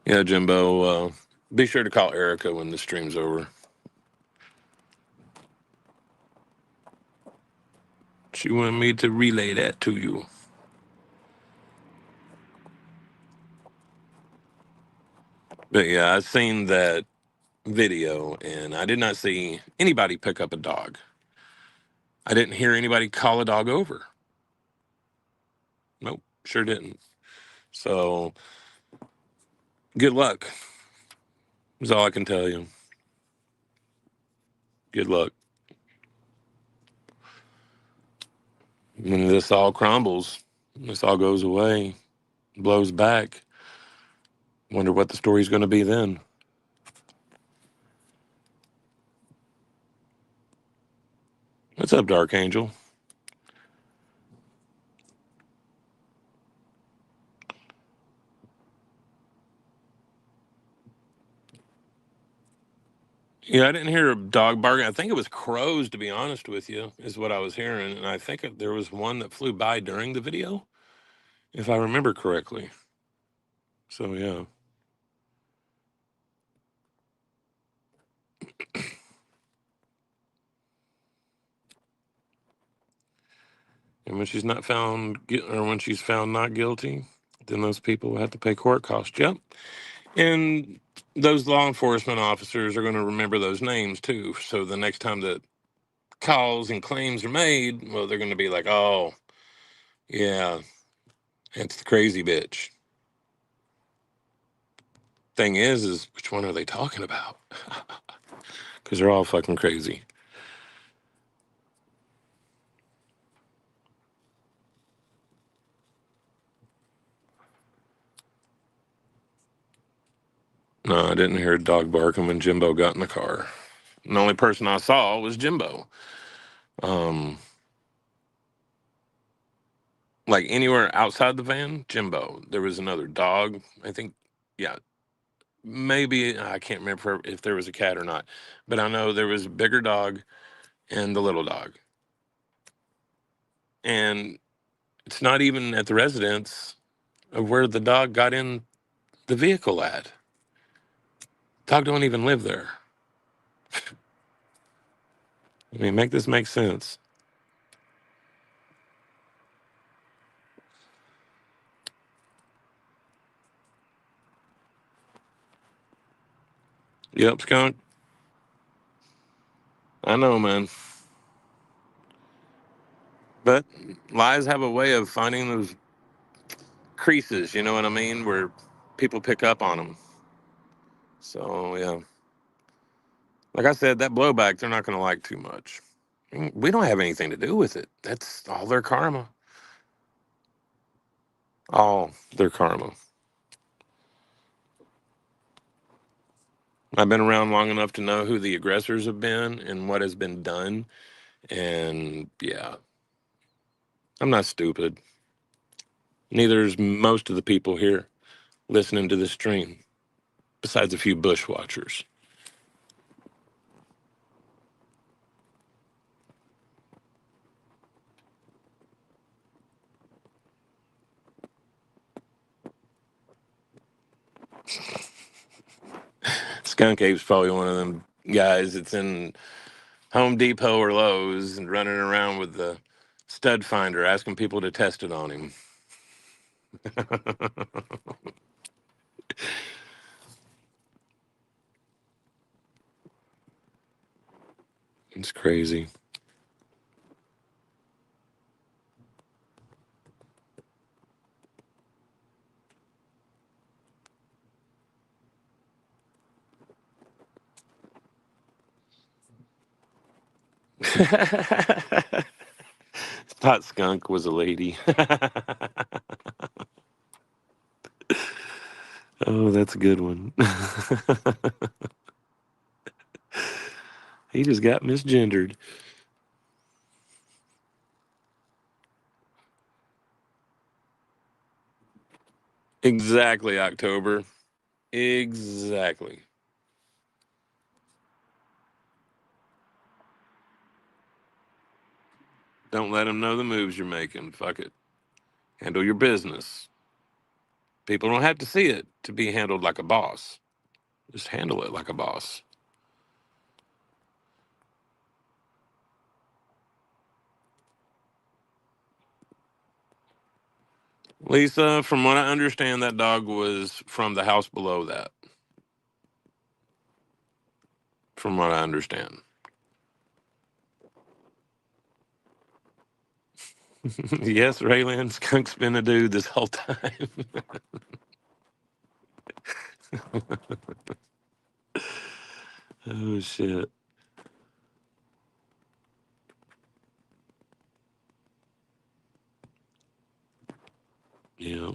Yeah, Jimbo. Be sure to call Erica when the stream's over. She wanted me to relay that to you. But yeah, I seen that video and I did not see anybody pick up a dog. I didn't hear anybody call a dog over. Nope, sure didn't. So good luck is all I can tell you. Good luck. When this all crumbles, this all goes away, blows back, wonder what the story's going to be then. What's up, Dark Angel? Yeah, I didn't hear a dog barking. I think it was crows, to be honest with you, is what I was hearing. And I think there was one that flew by during the video, if I remember correctly. So, yeah. And when she's not found, or when she's found not guilty, then those people will have to pay court costs. Yep. And those law enforcement officers are going to remember those names, too. So the next time that calls and claims are made, well, they're going to be like, oh, yeah, it's the crazy bitch. Thing is which one are they talking about? Because they're all fucking crazy. No, I didn't hear a dog barking when Jimbo got in the car. And the only person I saw was Jimbo. Like anywhere outside the van, Jimbo. There was another dog. I think, yeah, maybe I can't remember if there was a cat or not, but I know there was a bigger dog and the little dog. And it's not even at the residence of where the dog got in the vehicle at. Dog don't even live there. I mean, make this make sense. Yep, skunk. I know, man. But lies have a way of finding those creases, you know what I mean, where people pick up on them. So, yeah. Like I said, that blowback, they're not going to like too much. We don't have anything to do with it. That's all their karma. All their karma. I've been around long enough to know who the aggressors have been and what has been done. And yeah, I'm not stupid. Neither is most of the people here listening to this stream, besides a few bushwatchers. Skunk Ape's probably one of them guys that's in Home Depot or Lowe's and running around with the stud finder asking people to test it on him. It's crazy. Thought Skunk was a lady. Oh, that's a good one. He just got misgendered. Exactly, October. Exactly. Don't let them know the moves you're making. Fuck it. Handle your business. People don't have to see it to be handled like a boss. Just handle it like a boss. Lisa, from what I understand, that dog was from the house below that. From what I understand. Yes, Raylan, Skunk's been a dude this whole time. Oh, shit. Yeah.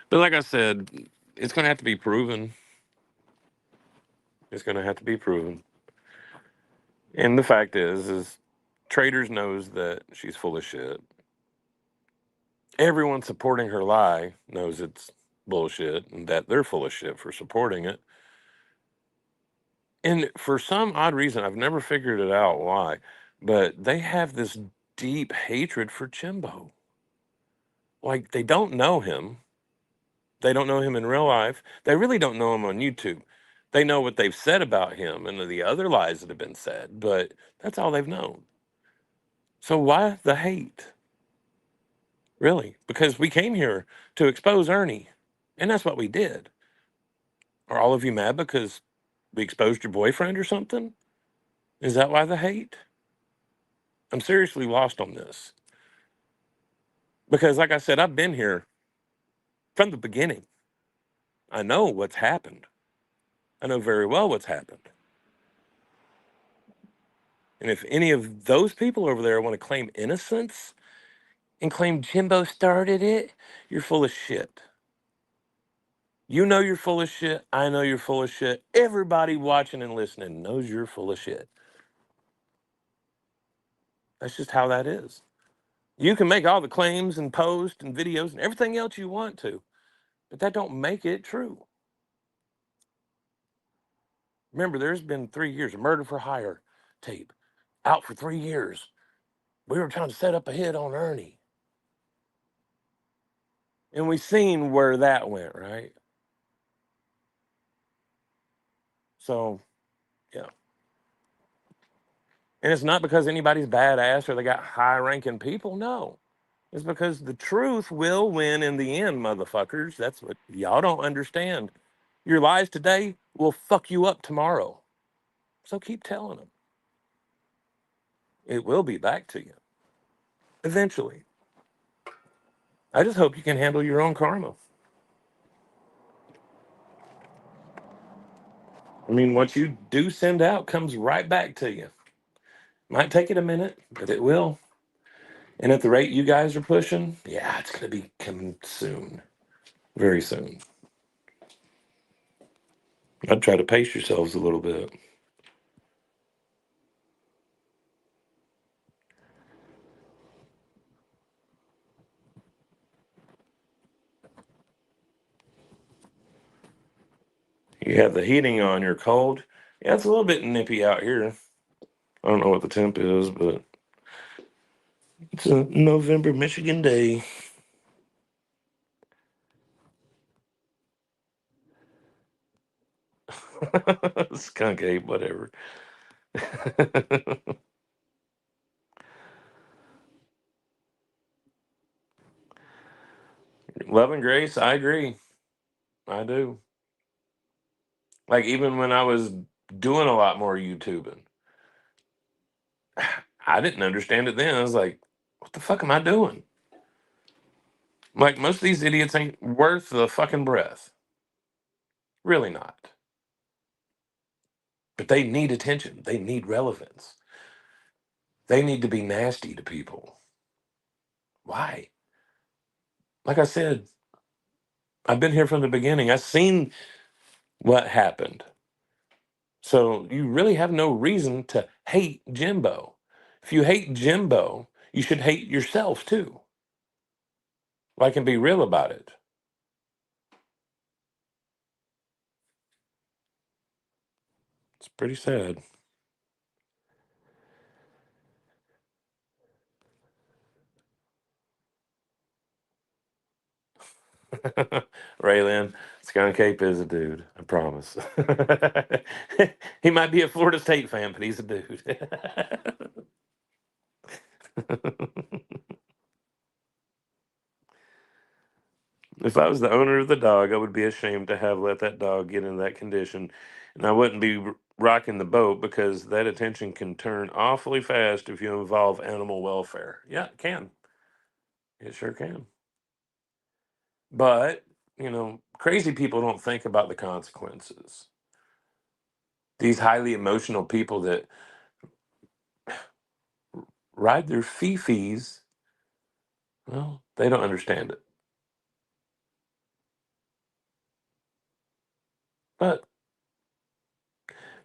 But like I said, it's going to have to be proven. It's going to have to be proven. And the fact is Traders knows that she's full of shit. Everyone supporting her lie knows it's bullshit and that they're full of shit for supporting it. And for some odd reason, I've never figured it out why, but they have this deep hatred for Jimbo. Like, they don't know him. They don't know him in real life. They really don't know him on YouTube. They know what they've said about him and the other lies that have been said, but that's all they've known. So why the hate? Really? Because we came here to expose Ernie, and that's what we did. Are all of you mad because we exposed your boyfriend or something? Is that why the hate? I'm seriously lost on this. Because, like I said, I've been here from the beginning. I know what's happened. I know very well what's happened. And if any of those people over there want to claim innocence and claim Jimbo started it, you're full of shit. You know you're full of shit. I know you're full of shit. Everybody watching and listening knows you're full of shit. That's just how that is. You can make all the claims and posts and videos and everything else you want to, but that don't make it true. Remember, there's been 3 years of murder for hire tape out for 3 years. We were trying to set up a hit on Ernie. And we seen where that went, right? So, yeah. And it's not because anybody's badass or they got high ranking people. No. It's because the truth will win in the end, motherfuckers. That's what y'all don't understand. Your lies today will fuck you up tomorrow. So keep telling them. It will be back to you. Eventually. I just hope you can handle your own karma. I mean, what you do send out comes right back to you. Might take it a minute, but it will. And at the rate you guys are pushing, yeah, it's going to be coming soon. Very soon. I'd try to pace yourselves a little bit. You have the heating on, you're cold. Yeah, it's a little bit nippy out here. I don't know what the temp is, but it's a November Michigan day. Skunk ape, whatever. Love and grace, I agree. I do. Like, even when I was doing a lot more YouTubing, I didn't understand it then. I was like, what the fuck am I doing? Like, most of these idiots ain't worth the fucking breath. Really not. But they need attention. They need relevance. They need to be nasty to people. Why? Like I said, I've been here from the beginning. I've seen what happened. So you really have no reason to hate Jimbo. If you hate Jimbo, you should hate yourself too. Like, and be real about it. It's pretty sad. Raylan, Skunk Cape is a dude. I promise. He might be a Florida State fan, but he's a dude. If I was the owner of the dog, I would be ashamed to have let that dog get in that condition, and I wouldn't be rocking the boat because that attention can turn awfully fast if you involve animal welfare. Yeah, it can. It sure can. But, crazy people don't think about the consequences. These highly emotional people that ride their fifis, well, they don't understand it. But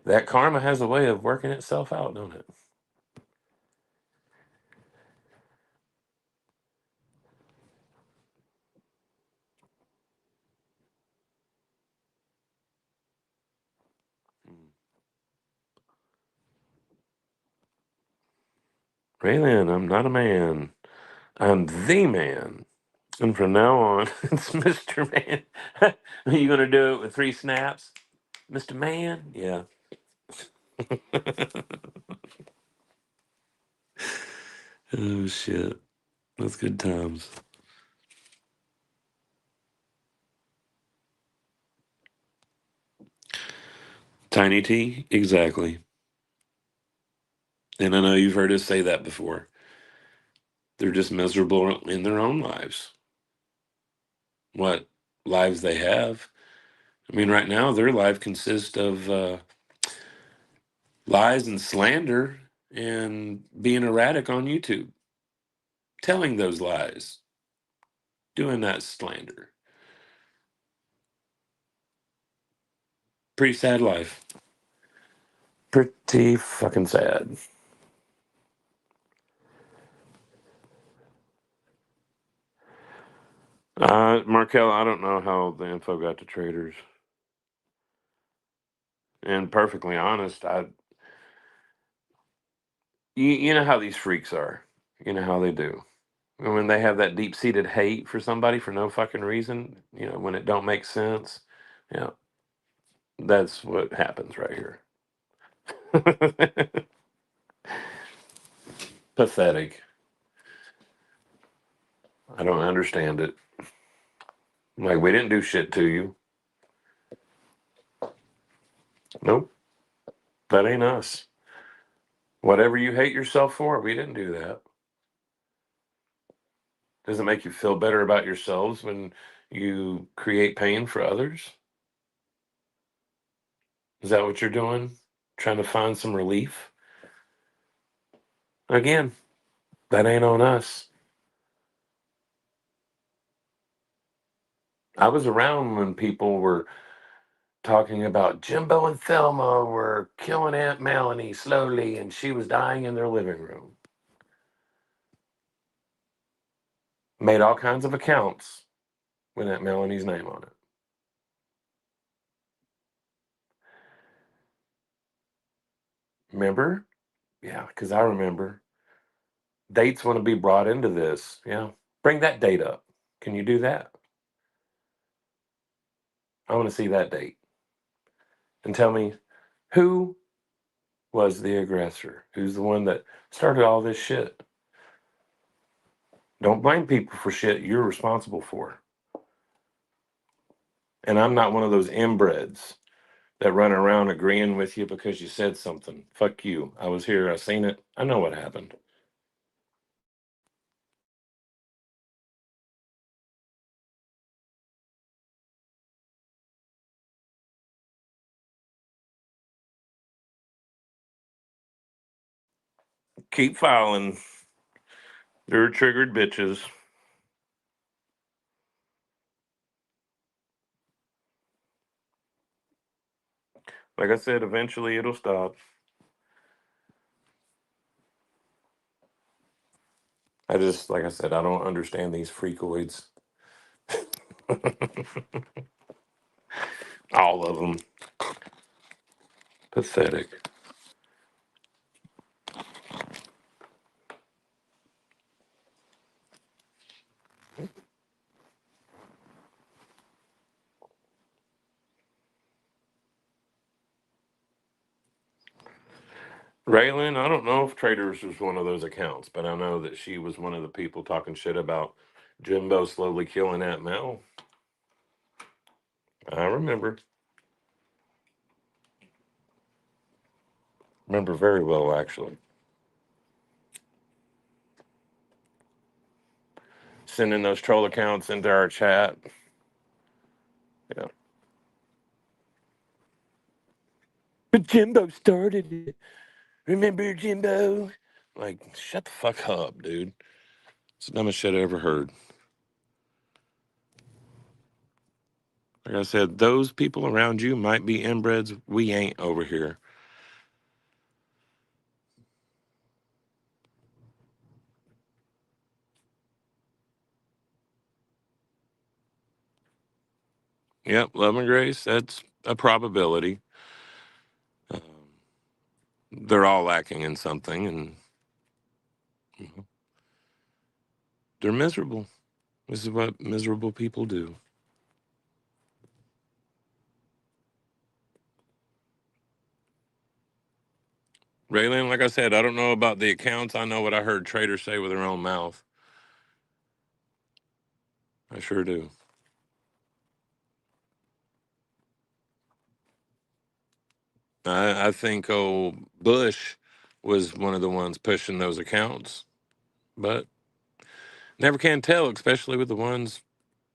that karma has a way of working itself out, don't it? Raylan, I'm not a man. I'm the man. And from now on, it's Mr. Man. Are you going to do it with 3 snaps? Mr. Man? Yeah. Oh, shit. That's good times. Tiny T? Exactly. And I know you've heard us say that before. They're just miserable in their own lives. What lives they have. I mean, right now, their life consists of lies and slander and being erratic on YouTube, telling those lies, doing that slander. Pretty sad life. Pretty fucking sad. Markel, I don't know how the info got to traders. And perfectly honest, you know how these freaks are. You know how they do. And when they have that deep-seated hate for somebody for no fucking reason, when it don't make sense, yeah, that's what happens right here. Pathetic. I don't understand it. Like, we didn't do shit to you. Nope. That ain't us. Whatever you hate yourself for, we didn't do that. Does it make you feel better about yourselves when you create pain for others? Is that what you're doing? Trying to find some relief? Again, that ain't on us. I was around when people were talking about Jimbo and Thelma were killing Aunt Melanie slowly and she was dying in their living room. Made all kinds of accounts with Aunt Melanie's name on it. Remember? Yeah, because I remember. Dates want to be brought into this. Yeah. Bring that date up. Can you do that? I want to see that date. And tell me who was the aggressor? Who's the one that started all this shit? Don't blame people for shit you're responsible for. And I'm not one of those inbreds that run around agreeing with you because you said something. Fuck you. I was here. I seen it. I know what happened. Keep filing. They're triggered bitches. Like I said, eventually it'll stop. Like I said, I don't understand these freakoids. All of them. Pathetic. Raylan, I don't know if Traders was one of those accounts, but I know that she was one of the people talking shit about Jimbo slowly killing Aunt Mel. I remember. Remember very well, actually. Sending those troll accounts into our chat. Yeah. But Jimbo started it. Remember Jimbo? Like, shut the fuck up, dude. It's the dumbest shit I ever heard. Like I said, those people around you might be inbreds. We ain't over here. Yep, love and grace, that's a probability. Um, they're all lacking in something, and you know, they're miserable. This is what miserable people do. Raylan, like I said, I don't know about the accounts. I know what I heard traders say with their own mouth. I sure do. I think old Bush was one of the ones pushing those accounts, but never can tell, especially with the ones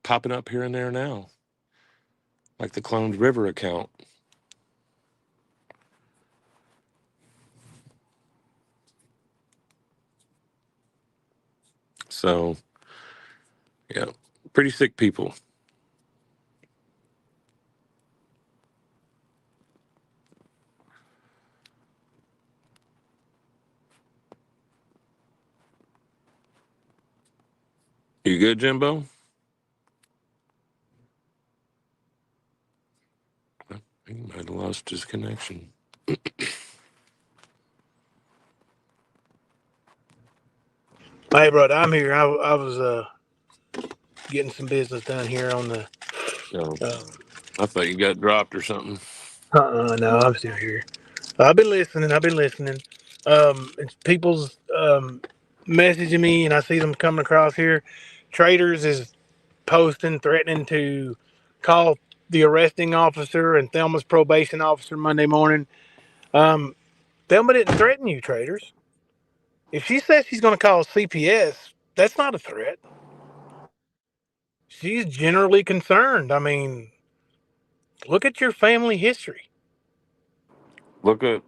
popping up here and there now, like the cloned River account. So, yeah, pretty sick people. You good, Jimbo? He might have lost his connection. Hey, brother, I'm here. I was getting some business done here on the. No, I thought you got dropped or something. No, I'm still here. I've been listening. It's people's messaging me, and I see them coming across here. Traders is posting, threatening to call the arresting officer and Thelma's probation officer Monday morning. Thelma didn't threaten you, Traders. If she says she's going to call CPS, that's not a threat. she's generally concerned. I mean, look at your family history. Look at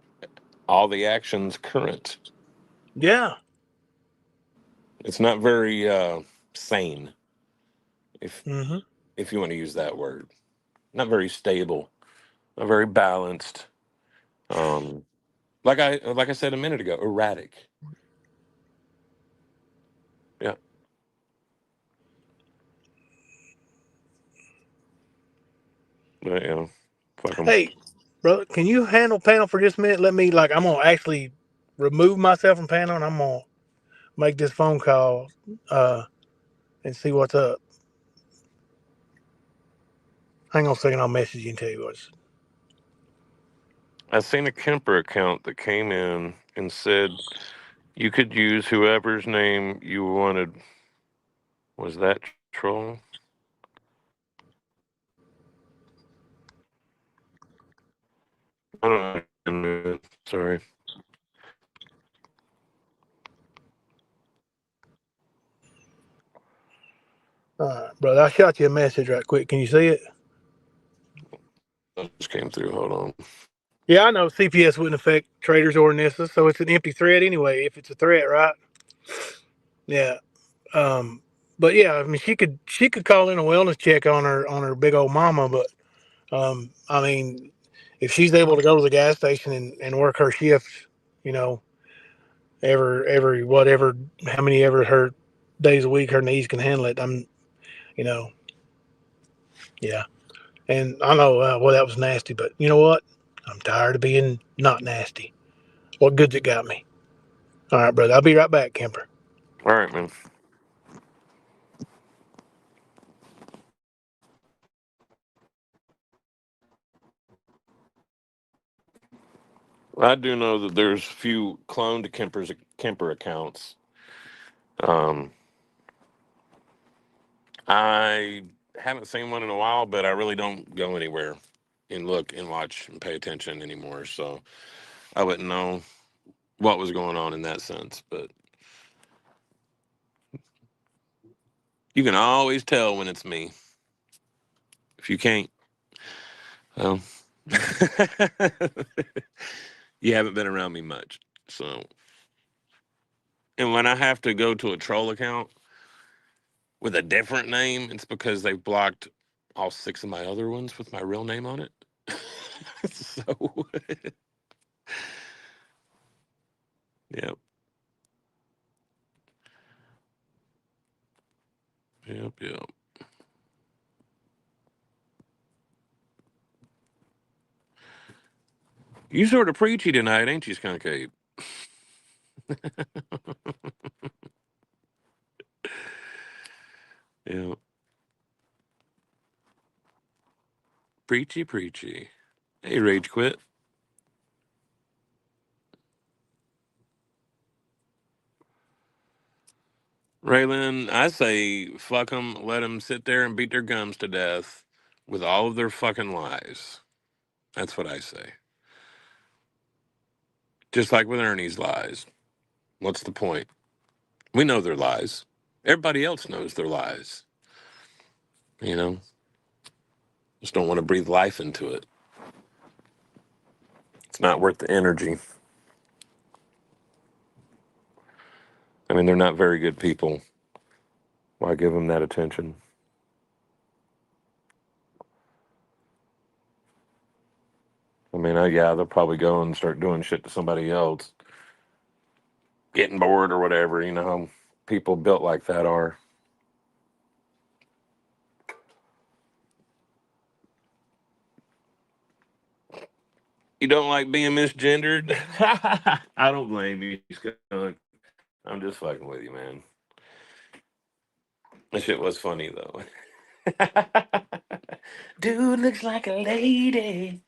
all the actions current. Yeah. It's not very sane, if Mm-hmm. if you want to use that word. Not very stable, not very balanced. Um, like I said a minute ago, erratic. Yeah. But, fuck 'em. Hey, bro, can you handle panel for just a minute? Let me I'm gonna actually remove myself from panel, and I'm gonna make this phone call uh, and see what's up. Hang on a second, I'll message you and tell you what's. I seen a Kemper account that came in and said you could use whoever's name you wanted. Was that troll? I don't know. Sorry. All right, brother, I shot you a message right quick. Can you see it? That just came through. Hold on. Yeah, I know CPS wouldn't affect traders or NISA, so it's an empty thread anyway. If it's a threat, right? Yeah. Um, but yeah, I mean, she could call in a wellness check on her big old mama, but I mean, if she's able to go to the gas station and work her shift, you know, every whatever how many ever her days a week her knees can handle it. You know, yeah. And I know, well, that was nasty, but you know what? I'm tired of being not nasty. What good's it got me? All right, brother. I'll be right back, Kemper. All right, man. I do know that there's a few cloned Kemper accounts. Um, I haven't seen one in a while, but I really don't go anywhere and look and watch and pay attention anymore. So I wouldn't know what was going on in that sense. But you can always tell when it's me. If you can't, well, you haven't been around me much. So, and when I have to go to a troll account with a different name, it's because they've blocked all 6 of my other ones with my real name on it. So, yep, yep. You sort of preachy tonight, ain't you, Skunk Ape? Yeah, preachy. Hey, Rage Quit. Raylan, I say fuck them, let them sit there and beat their gums to death with all of their fucking lies. That's what I say. Just like with Ernie's lies. What's the point? We know they're lies. Everybody else knows they're lies. You know? Just don't want to breathe life into it. It's not worth the energy. I mean, they're not very good people. Why give them that attention? I mean, yeah, they'll probably go and start doing shit to somebody else, getting bored or whatever. You know how people built like that are. You don't like being misgendered? I don't blame you, Skunk. I'm just fucking with you, man. That shit was funny though. Dude looks like a lady.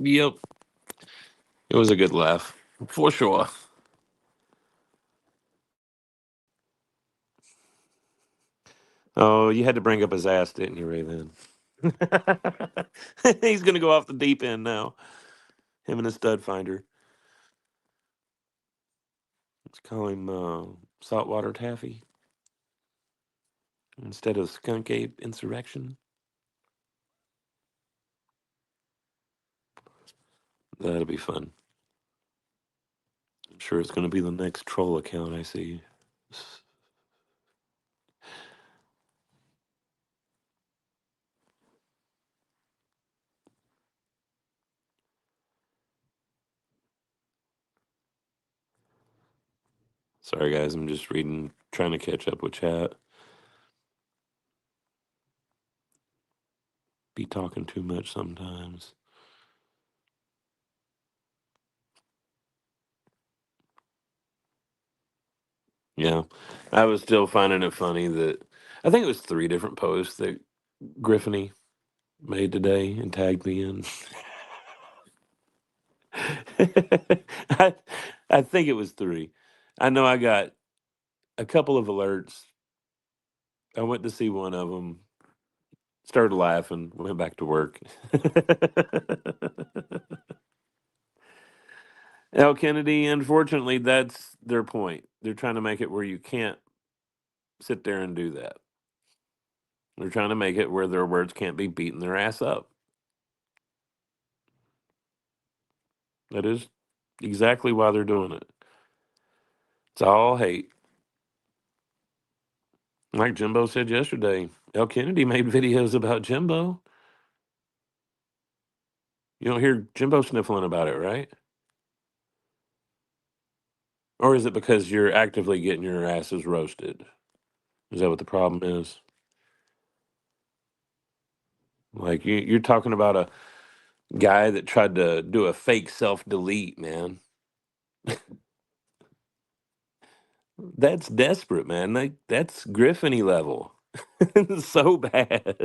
Yep. It was a good laugh. For sure. Oh, you had to bring up his ass, didn't you, Ray? Then he's gonna go off the deep end now. Him and his stud finder. Let's call him Saltwater Taffy instead of Skunk Ape Insurrection. That'll be fun. I'm sure it's going to be the next troll account I see. Sorry, guys. I'm just reading, trying to catch up with chat. Be talking too much sometimes. Yeah. I was still finding it funny that I think it was 3 different posts that Griffiny made today and tagged me in. I, I think it was 3. I know I got a couple of alerts. I went to see one of them, started laughing, went back to work. L. Kennedy, unfortunately, that's their point. They're trying to make it where you can't sit there and do that. They're trying to make it where their words can't be beating their ass up. That is exactly why they're doing it. It's all hate. Like Jimbo said yesterday, L. Kennedy made videos about Jimbo. You don't hear Jimbo sniffling about it, right? Or is it because you're actively getting your asses roasted? Is that what the problem is? Like you're talking about a guy that tried to do a fake self delete, man. That's desperate, man. Like that's Griffiny level. So bad.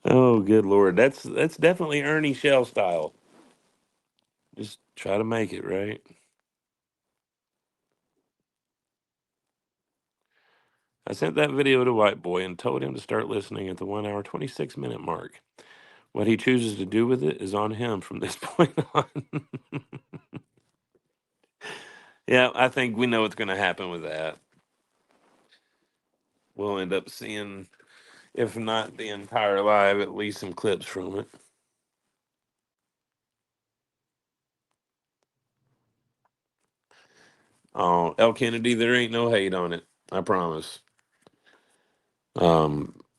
Oh, good lord. That's definitely Ernie Shell style. Just try to make it, right? I sent that video to White Boy and told him to start listening at the 1 hour 26 minute mark. What he chooses to do with it is on him from this point on. Yeah, I think we know what's going to happen with that. We'll end up seeing, if not the entire live, at least some clips from it. Oh, L. Kennedy, there ain't no hate on it. I promise.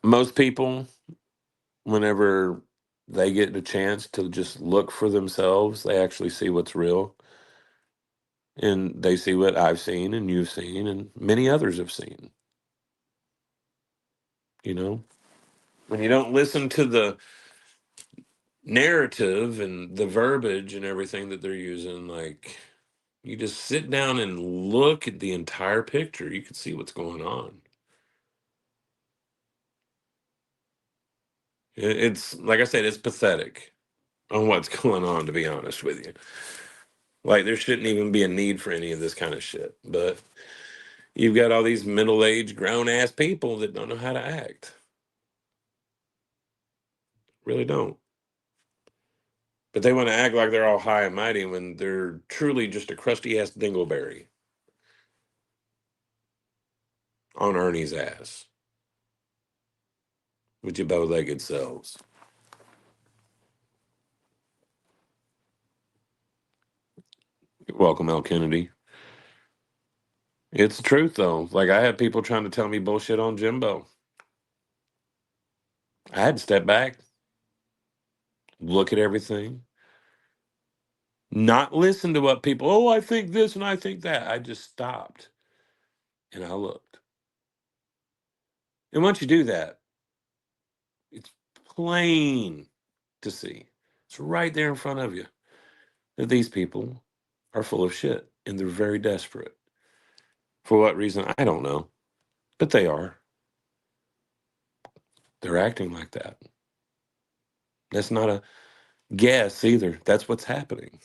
Most people, whenever they get the chance to just look for themselves, they actually see what's real. And they see what I've seen and you've seen and many others have seen. You know? When you don't listen to the narrative and the verbiage and everything that they're using, like you just sit down and look at the entire picture, you can see what's going on. It's like I said, it's pathetic on what's going on, to be honest with you. Like there shouldn't even be a need for any of this kind of shit. But you've got all these middle-aged, grown-ass people that don't know how to act. Really don't. But they want to act like they're all high and mighty when they're truly just a crusty-ass dingleberry on Ernie's ass with your bow-legged selves. You're welcome, L. Kennedy. It's the truth, though. Like, I had people trying to tell me bullshit on Jimbo. I had to step back, look at everything, not listen to what people, oh, I think this and I think that. I just stopped and I looked. And once you do that, it's plain to see. It's right there in front of you that these people are full of shit and they're very desperate. For what reason? I don't know. But they are. They're acting like that. That's not a guess either. That's what's happening.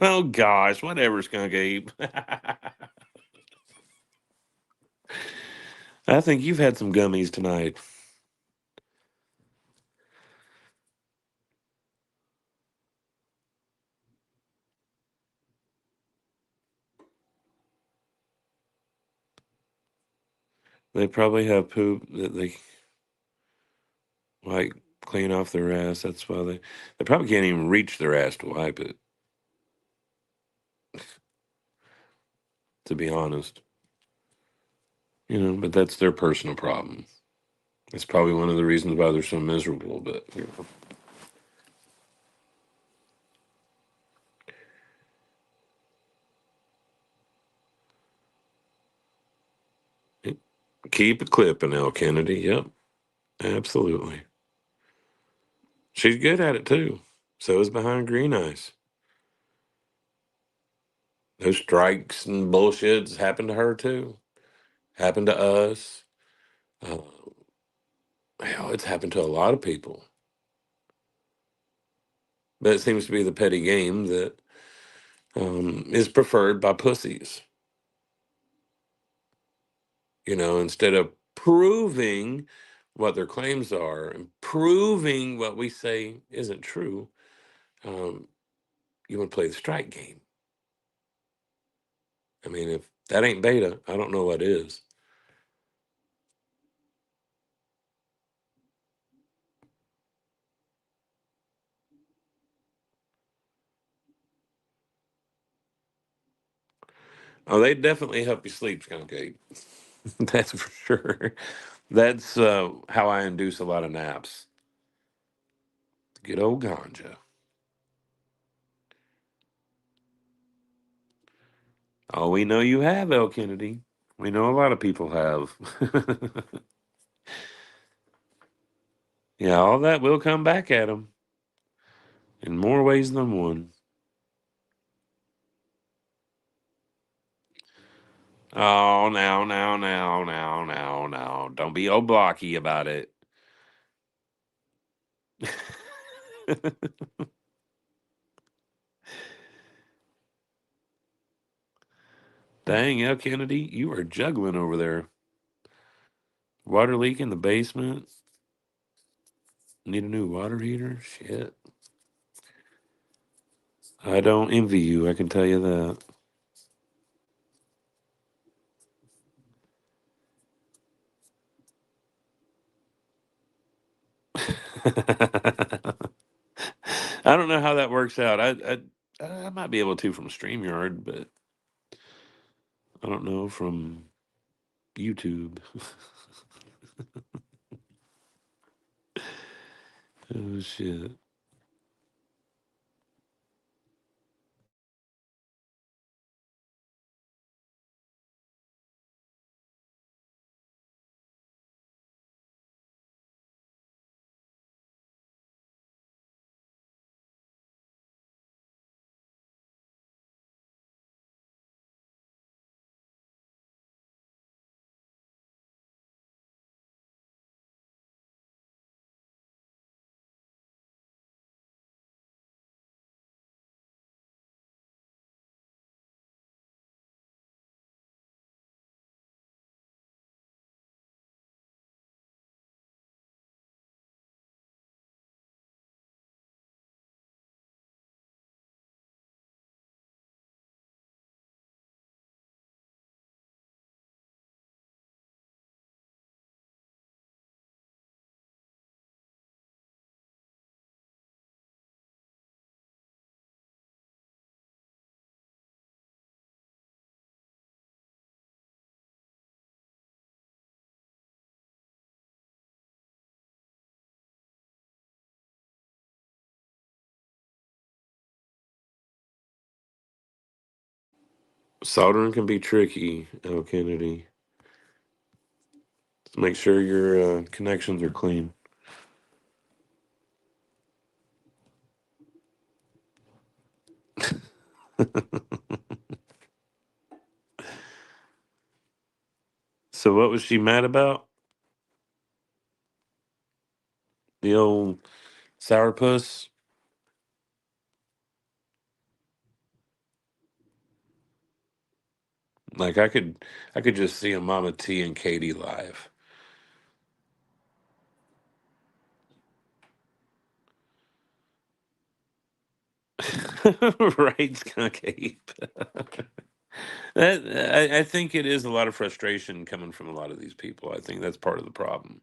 Oh gosh, whatever, Skunk Ape. I think you've had some gummies tonight. They probably have poop that they like clean off their ass. That's why they probably can't even reach their ass to wipe it. To be honest, but that's their personal problem. It's probably one of the reasons why they're so miserable. But keep it clipping, L. Kennedy. Yep, absolutely. She's good at it too. So is Behind Green Eyes. Those strikes and bullshits happened to her too. Happened to us. Uh, Hell, it's happened to a lot of people. But it seems to be the petty game that is preferred by pussies. Instead of proving what their claims are and proving what we say isn't true, um, you want to play the strike game. I mean, if that ain't beta, I don't know what is. Oh, they definitely help you sleep, Skunk Ape. That's for sure. That's how I induce a lot of naps. Good old ganja. Oh, we know you have, L. Kennedy. We know a lot of people have. Yeah, all that will come back at them in more ways than one. Oh, now. Don't be all blocky about it. Dang, L. Kennedy, you are juggling over there. Water leak in the basement. Need a new water heater? Shit. I don't envy you, I can tell you that. I don't know how that works out. I might be able to from StreamYard, but I don't know from YouTube. Oh shit. Soldering can be tricky, L. Kennedy. Make sure your connections are clean. So what was she mad about? The old sourpuss? Like I could just see a Mama T and Katie live. Right, Skunk Ape. I think it is a lot of frustration coming from a lot of these people. I think that's part of the problem.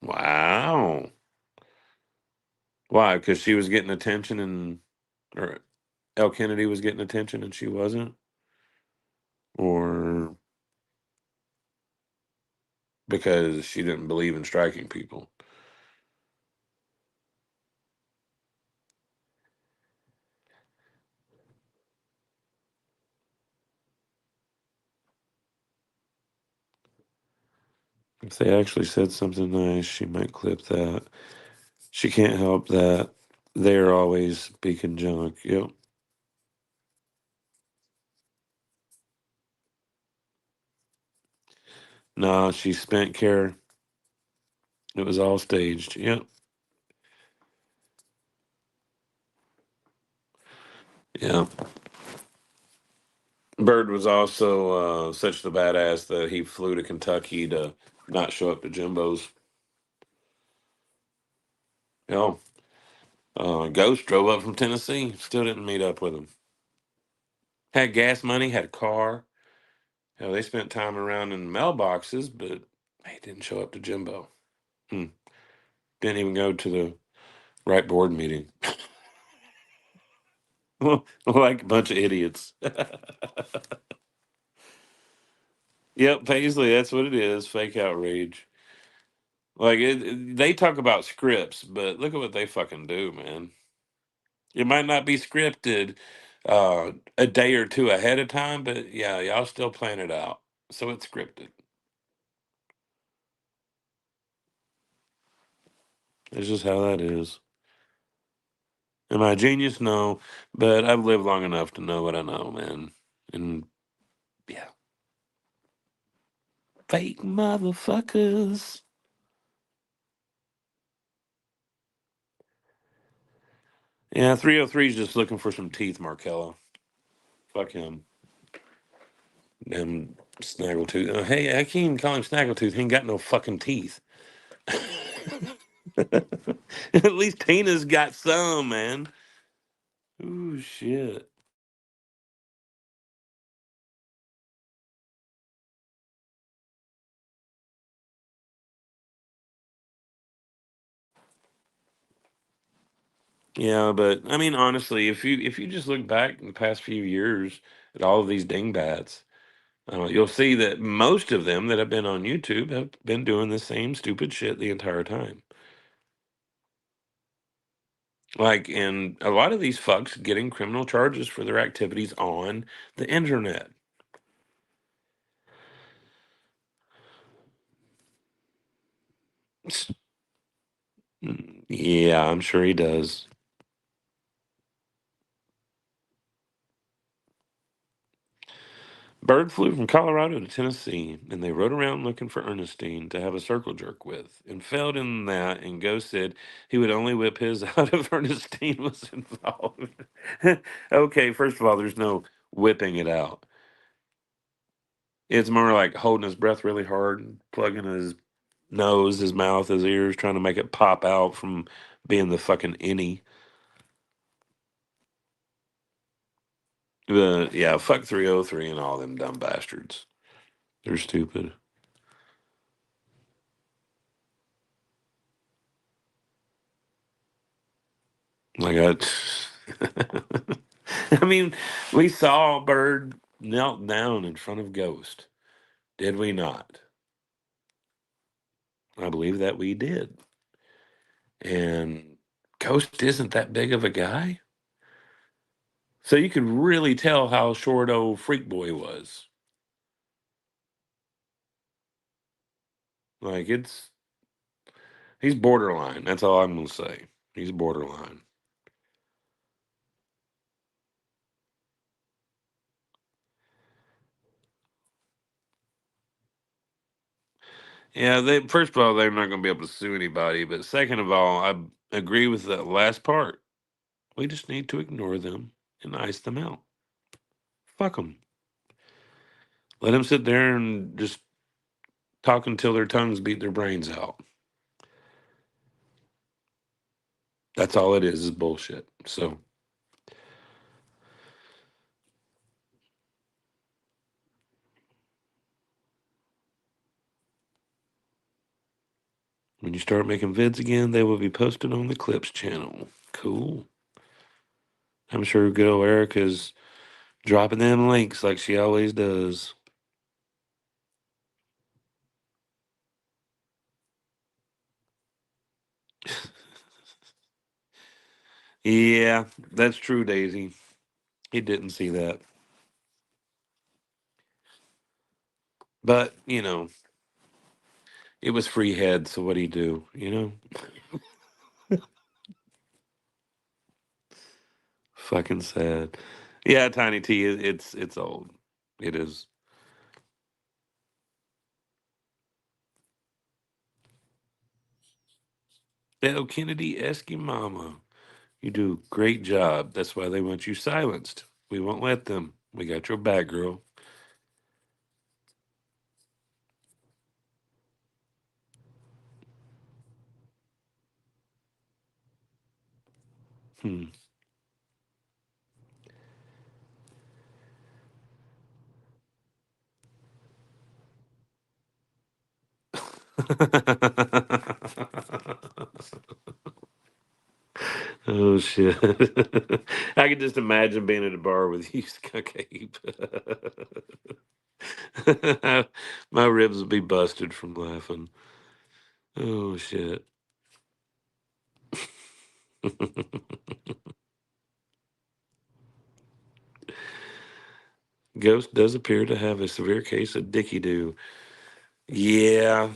Wow. Why? Because she was getting attention and or L. Kennedy was getting attention and she wasn't? Or because she didn't believe in striking people? If they actually said something nice, she might clip that. She can't help that. They're always speaking junk. Yep. Nah, she spent care. It was all staged. Yep. Yeah. Bird was also such the badass that he flew to Kentucky to not show up to Jimbo's. You know, Ghost drove up from Tennessee, still didn't meet up with him. Had gas money, had a car. Hell, they spent time around in mailboxes, but he didn't show up to Jimbo. Hmm. Didn't even go to the right board meeting. Like a bunch of idiots. Yep, Paisley, that's what it is. Fake outrage. Like they talk about scripts, but look at what they fucking do, man. It might not be scripted a day or two ahead of time, but yeah, y'all still plan it out. So it's scripted. It's just how that is. Am I a genius? No, but I've lived long enough to know what I know, man. And yeah, fake motherfuckers. Yeah, 303 is just looking for some teeth, Markello. Fuck him. Them Snaggletooth. Hey, I can't even call him Snaggletooth. He ain't got no fucking teeth. At least Tina's got some, man. Ooh, shit. Yeah, but I mean, honestly, if you just look back in the past few years at all of these dingbats, you'll see that most of them that have been on YouTube have been doing the same stupid shit the entire time. Like, and a lot of these fucks getting criminal charges for their activities on the internet. Yeah, I'm sure he does. Bird flew from Colorado to Tennessee, and they rode around looking for Ernestine to have a circle jerk with, and failed in that. And Ghost said he would only whip his out if Ernestine was involved. Okay, first of all, there's no whipping it out. It's more like holding his breath really hard, plugging his nose, his mouth, his ears, trying to make it pop out from being the fucking innie. But yeah, fuck 303 and all them dumb bastards. They're stupid. Like I mean, we saw Bird knelt down in front of Ghost, did we not? I believe that we did. And Ghost isn't that big of a guy, so you could really tell how short old Freak Boy was. Like he's borderline. That's all I'm gonna say. He's borderline. Yeah, they first of all, they're not going to be able to sue anybody, but second of all, I agree with that last part. We just need to ignore them and ice them out. Fuck them. Let them sit there and just talk until their tongues beat their brains out. That's all it is bullshit. So when you start making vids again, they will be posted on the Clips channel. Cool. I'm sure good old Erica's dropping them links like she always does. Yeah, that's true, Daisy. He didn't see that. But, it was free head, so what'd he do? Fucking sad. Yeah, Tiny T, it's old. It is. Dale Kennedy, ask your mama. You do a great job. That's why they want you silenced. We won't let them. We got your back, girl. Hmm. Oh shit! I can just imagine being at a bar with you, Skunk Ape. My ribs would be busted from laughing. Oh shit! Ghost does appear to have a severe case of Dicky Doo. Yeah,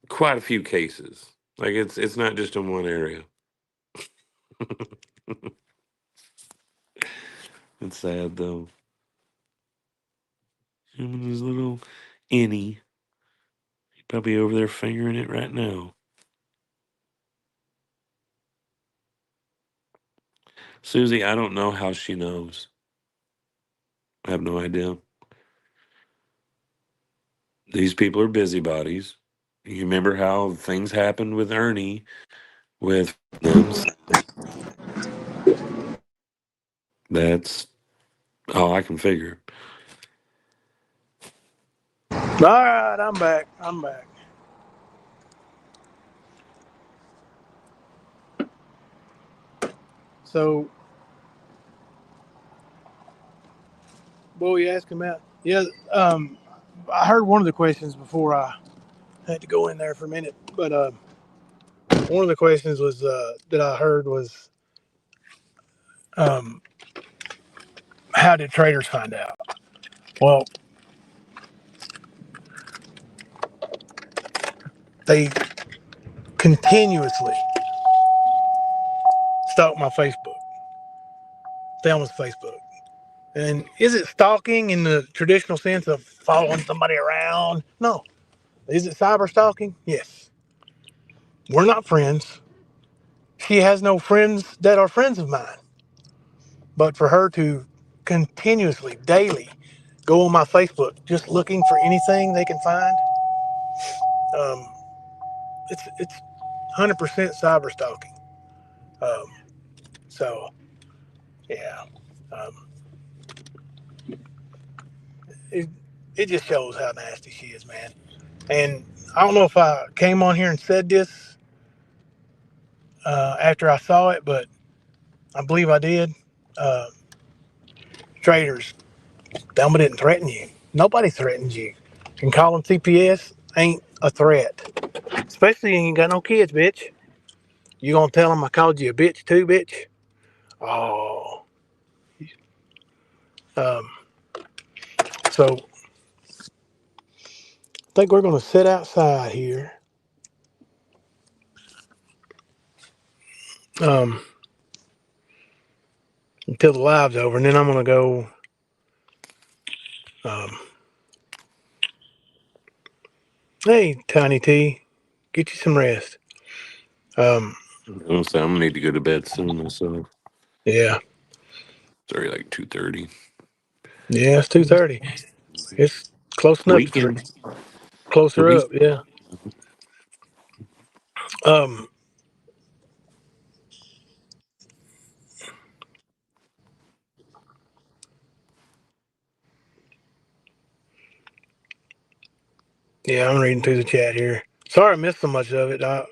quite a few cases. Like it's not just in one area. It's sad though. Him and his little innie. He's probably over there fingering it right now. Susie, I don't know how she knows. I have no idea. These people are busybodies. You remember how things happened with Ernie with them? That's all I can figure. All right, I'm back. I'm back. So, what were you asking about? Yeah, I heard one of the questions before I had to go in there for a minute. But one of the questions was that I heard was, um, how did traders find out? Well, they continuously stalk my Facebook, Thelma's Facebook. And is it stalking in the traditional sense of following somebody around? No. Is it cyber stalking? Yes. We're not friends. She has no friends that are friends of mine. But for her to continuously, daily, go on my Facebook just looking for anything they can find, um, it's 100% cyber stalking. Um, so yeah, um, it it just shows how nasty she is, man. And I don't know if I came on here and said this after I saw it, but I believe I did. Uh, Traders, Thelma didn't threaten you. Nobody threatens you. And calling CPS ain't a threat. Especially when you ain't got no kids, bitch. You gonna tell them I called you a bitch too, bitch? Oh. Um, so I think we're gonna sit outside here. Um, until the live's over, and then I'm gonna go. Um, Hey, Tiny T, get you some rest. Um, I'm saying I'm gonna need to go to bed soon myself. yeah, It's already like 2:30. yeah, it's 2:30. It's close enough to 3. Weekend. The Closer week. up, yeah. Um, yeah, I'm reading through the chat here. Sorry I missed so much of it. I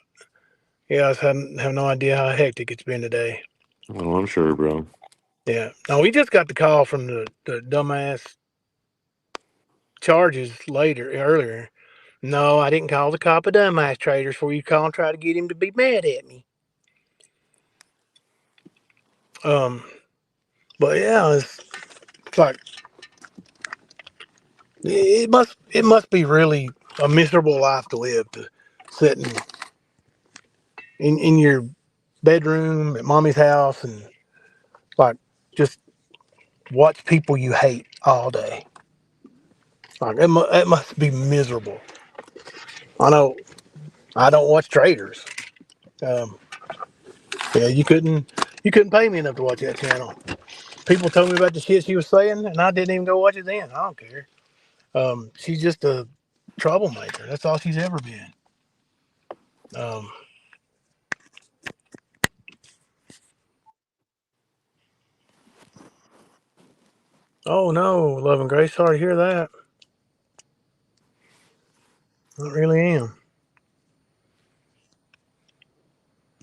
just have no idea how hectic it's been today. Oh, I'm sure, bro. Yeah. No, we just got the call from the dumbass charges earlier. No, I didn't call the cop a dumbass traders for you call and try to get him to be mad at me. Um, but yeah, it's like it must be really a miserable life to live, to sit in your bedroom at mommy's house and like just watch people you hate all day. Like it must be miserable. I know. I don't watch traders. Um, yeah, you couldn't pay me enough to watch that channel. People told me about the shit she was saying, and I didn't even go watch it then. I don't care. She's just a troublemaker. That's all she's ever been. Um, oh no, Love and Grace. Sorry to hear that. I really am.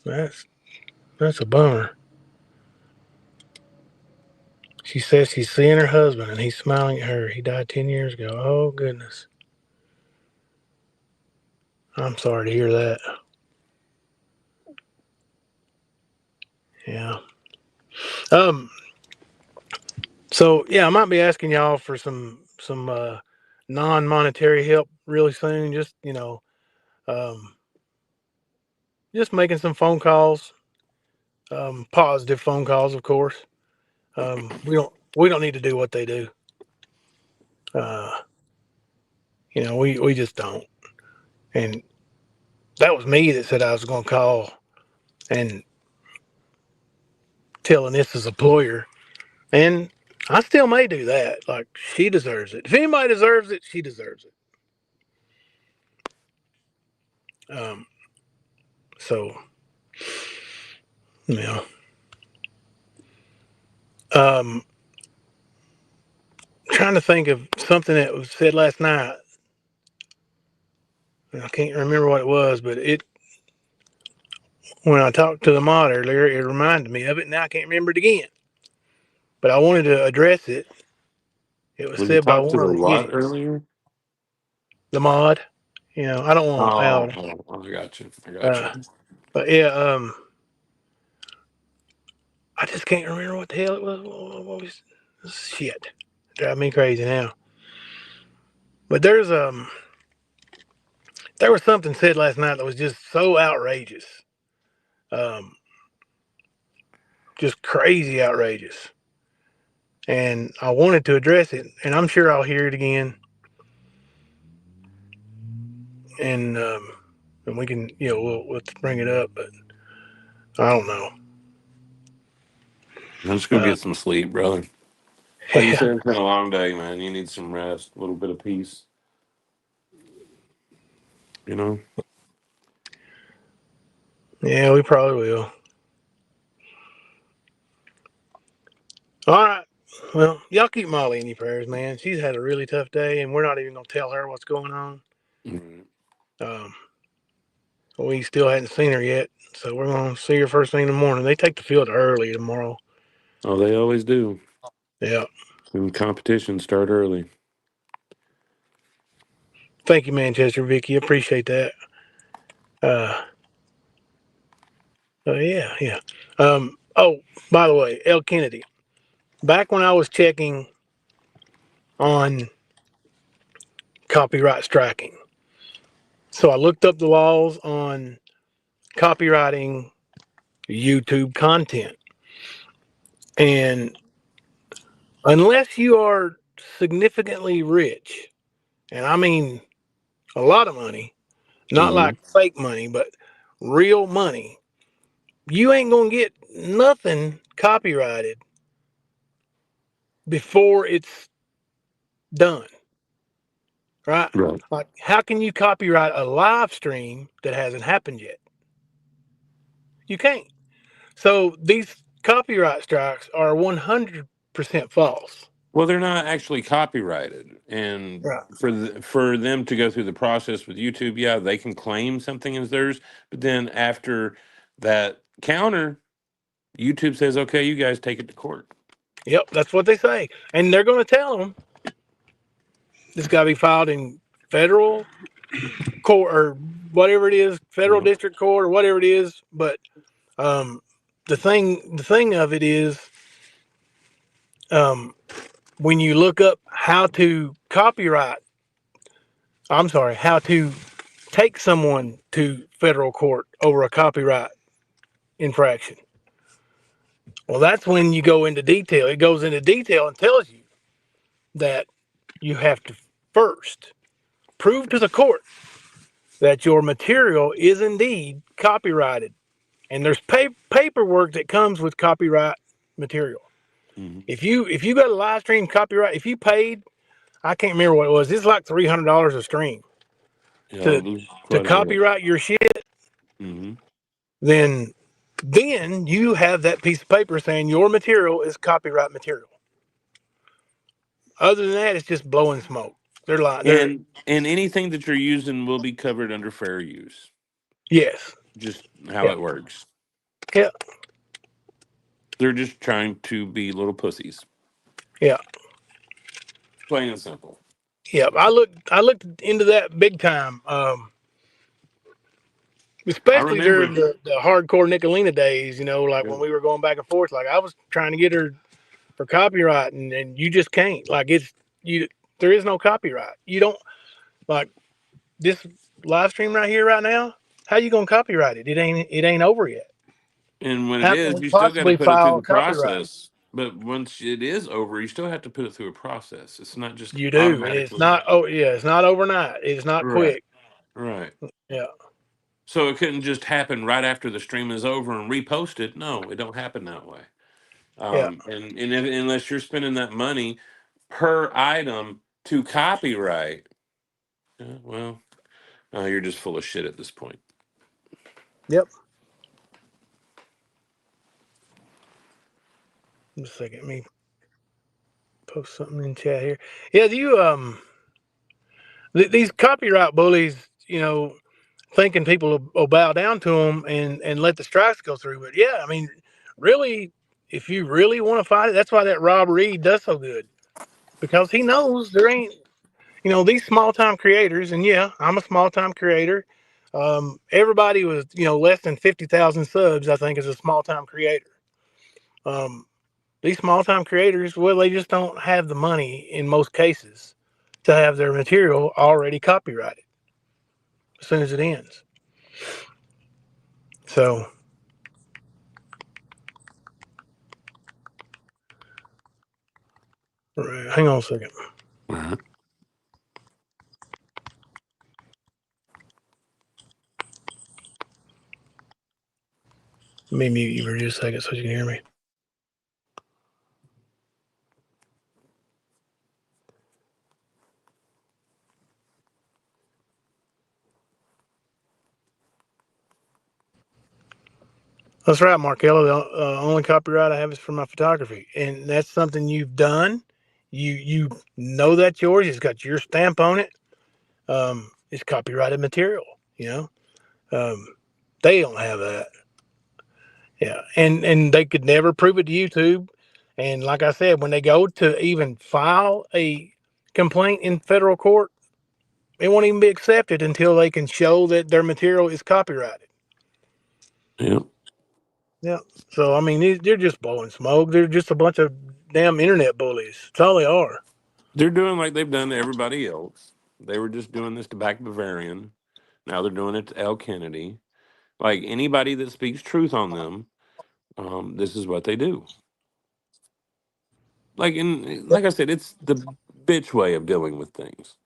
That's that's a bummer. She says she's seeing her husband and he's smiling at her. He died 10 years ago. Oh goodness. I'm sorry to hear that. Yeah. Um. So yeah, I might be asking y'all for some non-monetary help really soon. Just um, just making some phone calls, positive phone calls, of course. We don't need to do what they do. Uh, we just don't. And that was me that said I was going to call and telling this as a employer, and I still may do that. Like she deserves it. If anybody deserves it, she deserves it. So you know, um, trying to think of something that was said last night. I can't remember what it was, but when I talked to the mod earlier, it reminded me of it. Now I can't remember it again. But I wanted to address it. It was When you said by talked to one the of the lot idiots. earlier. The mod. I don't want Oh, loud. I got you. I got Uh, you. but yeah, I just can't remember what the hell it was. What was shit? Drive me crazy now. But there was something said last night that was just so outrageous. Um, just crazy outrageous. And I wanted to address it, and I'm sure I'll hear it again. And we can, we'll bring it up, but I don't know. I'm just gonna Uh, get some sleep, brother. Like you yeah, said, it's been a long day, man. You need some rest, a little bit of peace. You know. yeah, we probably will. All right. Well, y'all keep Molly in your prayers, man. She's had a really tough day, and we're not even gonna tell her what's going on. Mhm. Um, we still hadn't seen her yet, so we're gonna see her first thing in the morning. They take the field early tomorrow. Oh, they always do. Yeah. And competitions start early. Thank you, Manchester Vicky. Appreciate that. Uh, yeah, yeah. Oh, by the way, L. Kennedy. Back when I was checking on copyright striking, so I looked up the laws on copywriting YouTube content, and unless you are significantly rich, and I mean a lot of money, not Hmm. like fake money, but real money, you ain't gonna get nothing copyrighted before it's done, right? Right. Like, how can you copyright a live stream that hasn't happened yet? You can't. So these copyright strikes are 100% false. Well, they're not actually copyrighted, and Right. for them to go through the process with YouTube, yeah, they can claim something as theirs, but then after that counter, YouTube says, "Okay, you guys take it to court." Yep, that's what they say. And they're going to tell them it's got to be filed in federal court or whatever it is, federal Yep. district court or whatever it is. But um, the thing of it is, um, when you look up how to copyright, I'm sorry, how to take someone to federal court over a copyright infraction. Well, that's when you go into detail. It goes into detail and tells you that you have to first prove to the court that your material is indeed copyrighted. And there's paperwork that comes with copyright material. Hmm. If you got a live stream copyright, if you paid, I can't remember what it was. It's like $300 a stream Yeah, to it was to quite a bit. copyright your shit. Hmm. Then then you have that piece of paper saying your material is copyright material. Other than that, it's just blowing smoke. They're like they're And anything that you're using will be covered under fair use. yes, Just how yeah, it works. yeah, They're just trying to be little pussies, yeah, plain and simple. yeah. I looked into that big time. I Especially during remember. the hardcore Nicolina days, like Yep. when we were going back and forth, like I was trying to get her for copyright and you just can't. Like you there is no copyright. You don't like this live stream right here right now. How you gonna copyright it? It ain't over yet. And when it How can is, we you still got to possibly put it through file the copyright? process. But once it is over, you still have to put it through a process. It's not just You do. It's automatically. not oh yeah, it's not overnight. It's not Right. quick. Right. Yeah. So it couldn't just happen right after the stream is over and repost it. No, it don't happen that way. Yeah. Unless you're spending that money per item to copyright, yeah, well, you're just full of shit at this point. Yep. Just a second. Let me post something in chat here. Yeah, do you these copyright bullies, thinking people will bow down to them and let the strikes go through. But yeah, I mean, really, if you really want to fight it, that's why that Rob Reed does so good because he knows there ain't, these small time creators. And yeah, I'm a small time creator. Everybody was, less than 50,000 subs, I think, is a small time creator. Um, these small time creators, well, they just don't have the money in most cases to have their material already copyrighted as soon as it ends. So, hang on a second. Uh-huh. Let me mute you for just a second so you can hear me. That's right, Markella. The only copyright I have is for my photography, and that's something you've done. You know that's yours. It's got your stamp on it. It's copyrighted material. You know, um, they don't have that. Yeah, and they could never prove it to YouTube. And like I said, when they go to even file a complaint in federal court, it won't even be accepted until they can show that their material is copyrighted. Yep. Yeah. So I mean, they're just blowing smoke. They're just a bunch of damn internet bullies. That's all they are. They're doing like they've done to everybody else. They were just doing this to Back Bavarian. Now they're doing it to L. Kennedy. Like anybody that speaks truth on them, this is what they do. Like I said, it's the bitch way of dealing with things.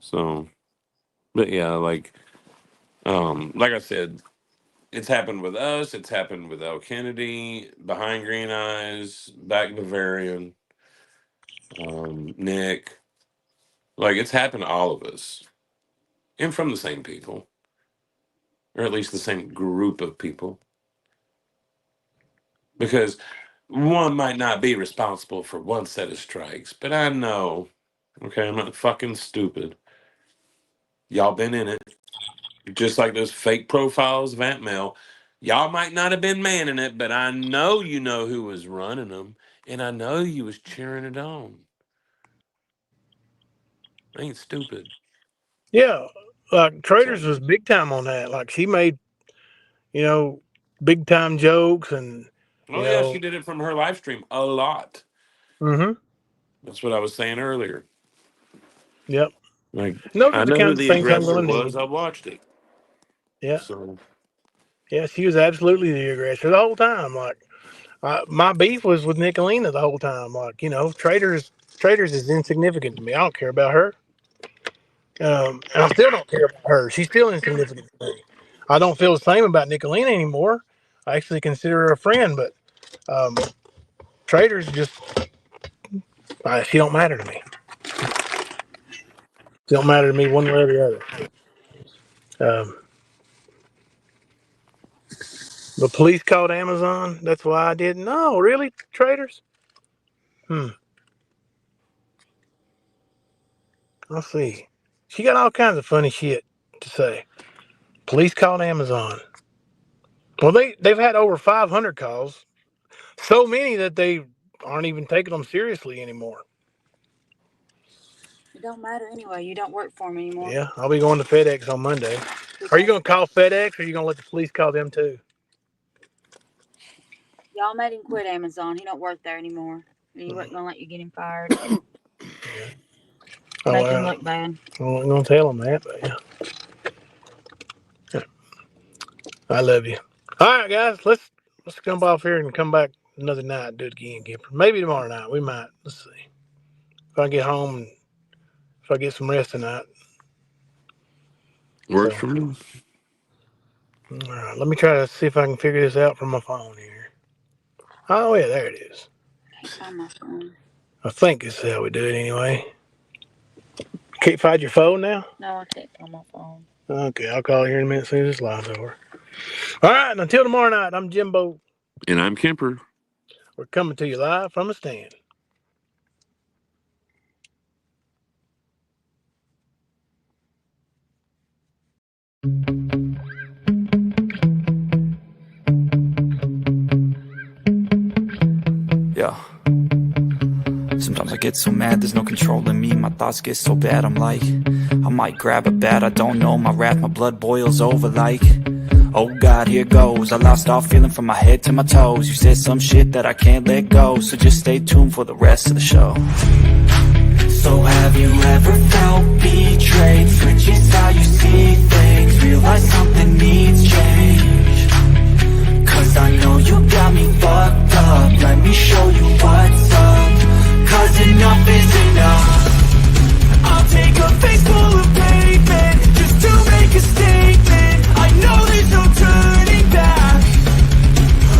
So, but yeah, like I said, it's happened with us. It's happened with L. Kennedy, Behind Green Eyes, Back Bavarian, Nick. Like, it's happened to all of us, and from the same people, or at least the same group of people. Because one might not be responsible for one set of strikes, but I know, okay, I'm not fucking stupid. Y'all been in it. Just like those fake profiles of Aunt Mel. Y'all might not have been manning it, but I know you know who was running them, and I know you was cheering it on. I ain't stupid. Yeah, like Traders So, was big time on that. Like she made, big time jokes and oh yeah, she did it from her live stream a lot. Mm-hmm. That's what I was saying earlier. Yep. Like, And those I are the know who kinds of the things I'm aggressor going to was. need. I watched it. Yeah. So, Yeah, she was absolutely the aggressor the whole time. Like, my beef was with Nicolina the whole time. Like, Traders is insignificant to me. I don't care about her. And I still don't care about her. She's still insignificant to me. I don't feel the same about Nicolina anymore. I actually consider her a friend, but Traders just, she don't matter to me. She don't matter to me one way or the other. The police called Amazon. That's why I didn't. No, really, Traders? Let's see. She got all kinds of funny shit to say. Police called Amazon. Well, they've had over 500 calls. So many that they aren't even taking them seriously anymore. It don't matter anyway. You don't work for them anymore. Yeah, I'll be going to FedEx on Monday. Are you going to call FedEx or are you going to let the police call them too? Y'all made him quit Amazon. He don't work there anymore. He wasn't going to let you get him fired. Yeah. Make him look bad. I wasn't going to tell them that, but yeah. I love you. All right, guys, let's jump off here and come back another night and do it again, Kipper. Maybe tomorrow night. We might. Let's see. If I get home and if I get some rest tonight. works for me. All right, let me try to see if I can figure this out from my phone here. Oh, yeah, there it is. I can't find my phone. I think this is how we do it anyway. Can't find your phone now? No, I can't find my phone. Okay, I'll call you here in a minute as soon as this live's over. All right, and until tomorrow night, I'm Jimbo. And I'm Kemper. We're coming to you live from the stand. Yeah. Sometimes I get so mad, there's no controlling me. My thoughts get so bad, I'm like, I might grab a bat, I don't know. My wrath, my blood boils over like, oh God, here goes. I lost all feeling from my head to my toes. You said some shit that I can't let go, so just stay tuned for the rest of the show. So have you ever felt betrayed? Switches how you see things, realize something needs change. Cause I know you got me fucked up, let me show you what's up. Cause enough is enough. I'll take a face full of pavement just to make a statement. I know there's no turning back.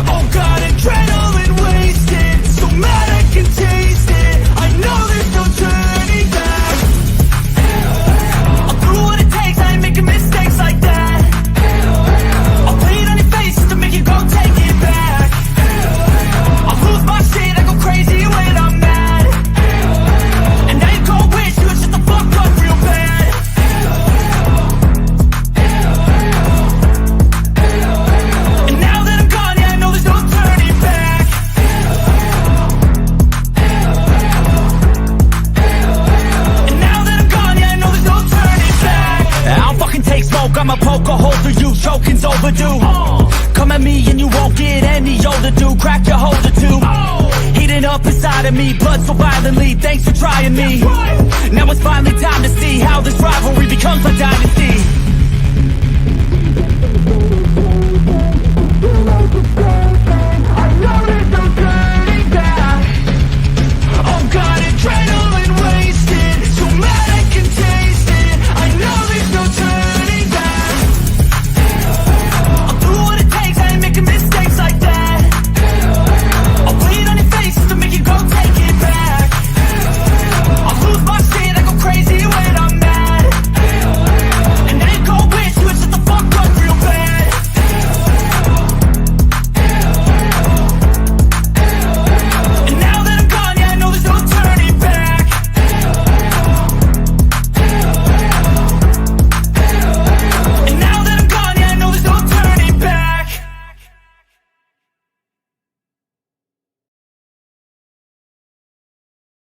Oh God, adrenaline wasted, so mad I can taste it. I know there's no turning back. I'll do what it takes, I ain't making mistakes like that. I'll play it on your face just to make you go take it back. I'll lose my shit, I go crazy when I'm mad. And now you gon' wish you would shut the fuck up real bad. And now that I'm gone, yeah, I know there's no turning back. And now that I'm gone, yeah, I know there's no turning back. I'll fucking take smoke, I'ma poke a hole through you, choking's overdue. Come at me and you won't get any older, dude. Crack your holder too. Heating up inside of me, blood so violently. Thanks for trying me. Now it's finally time to see how this rivalry becomes a dynasty. I know this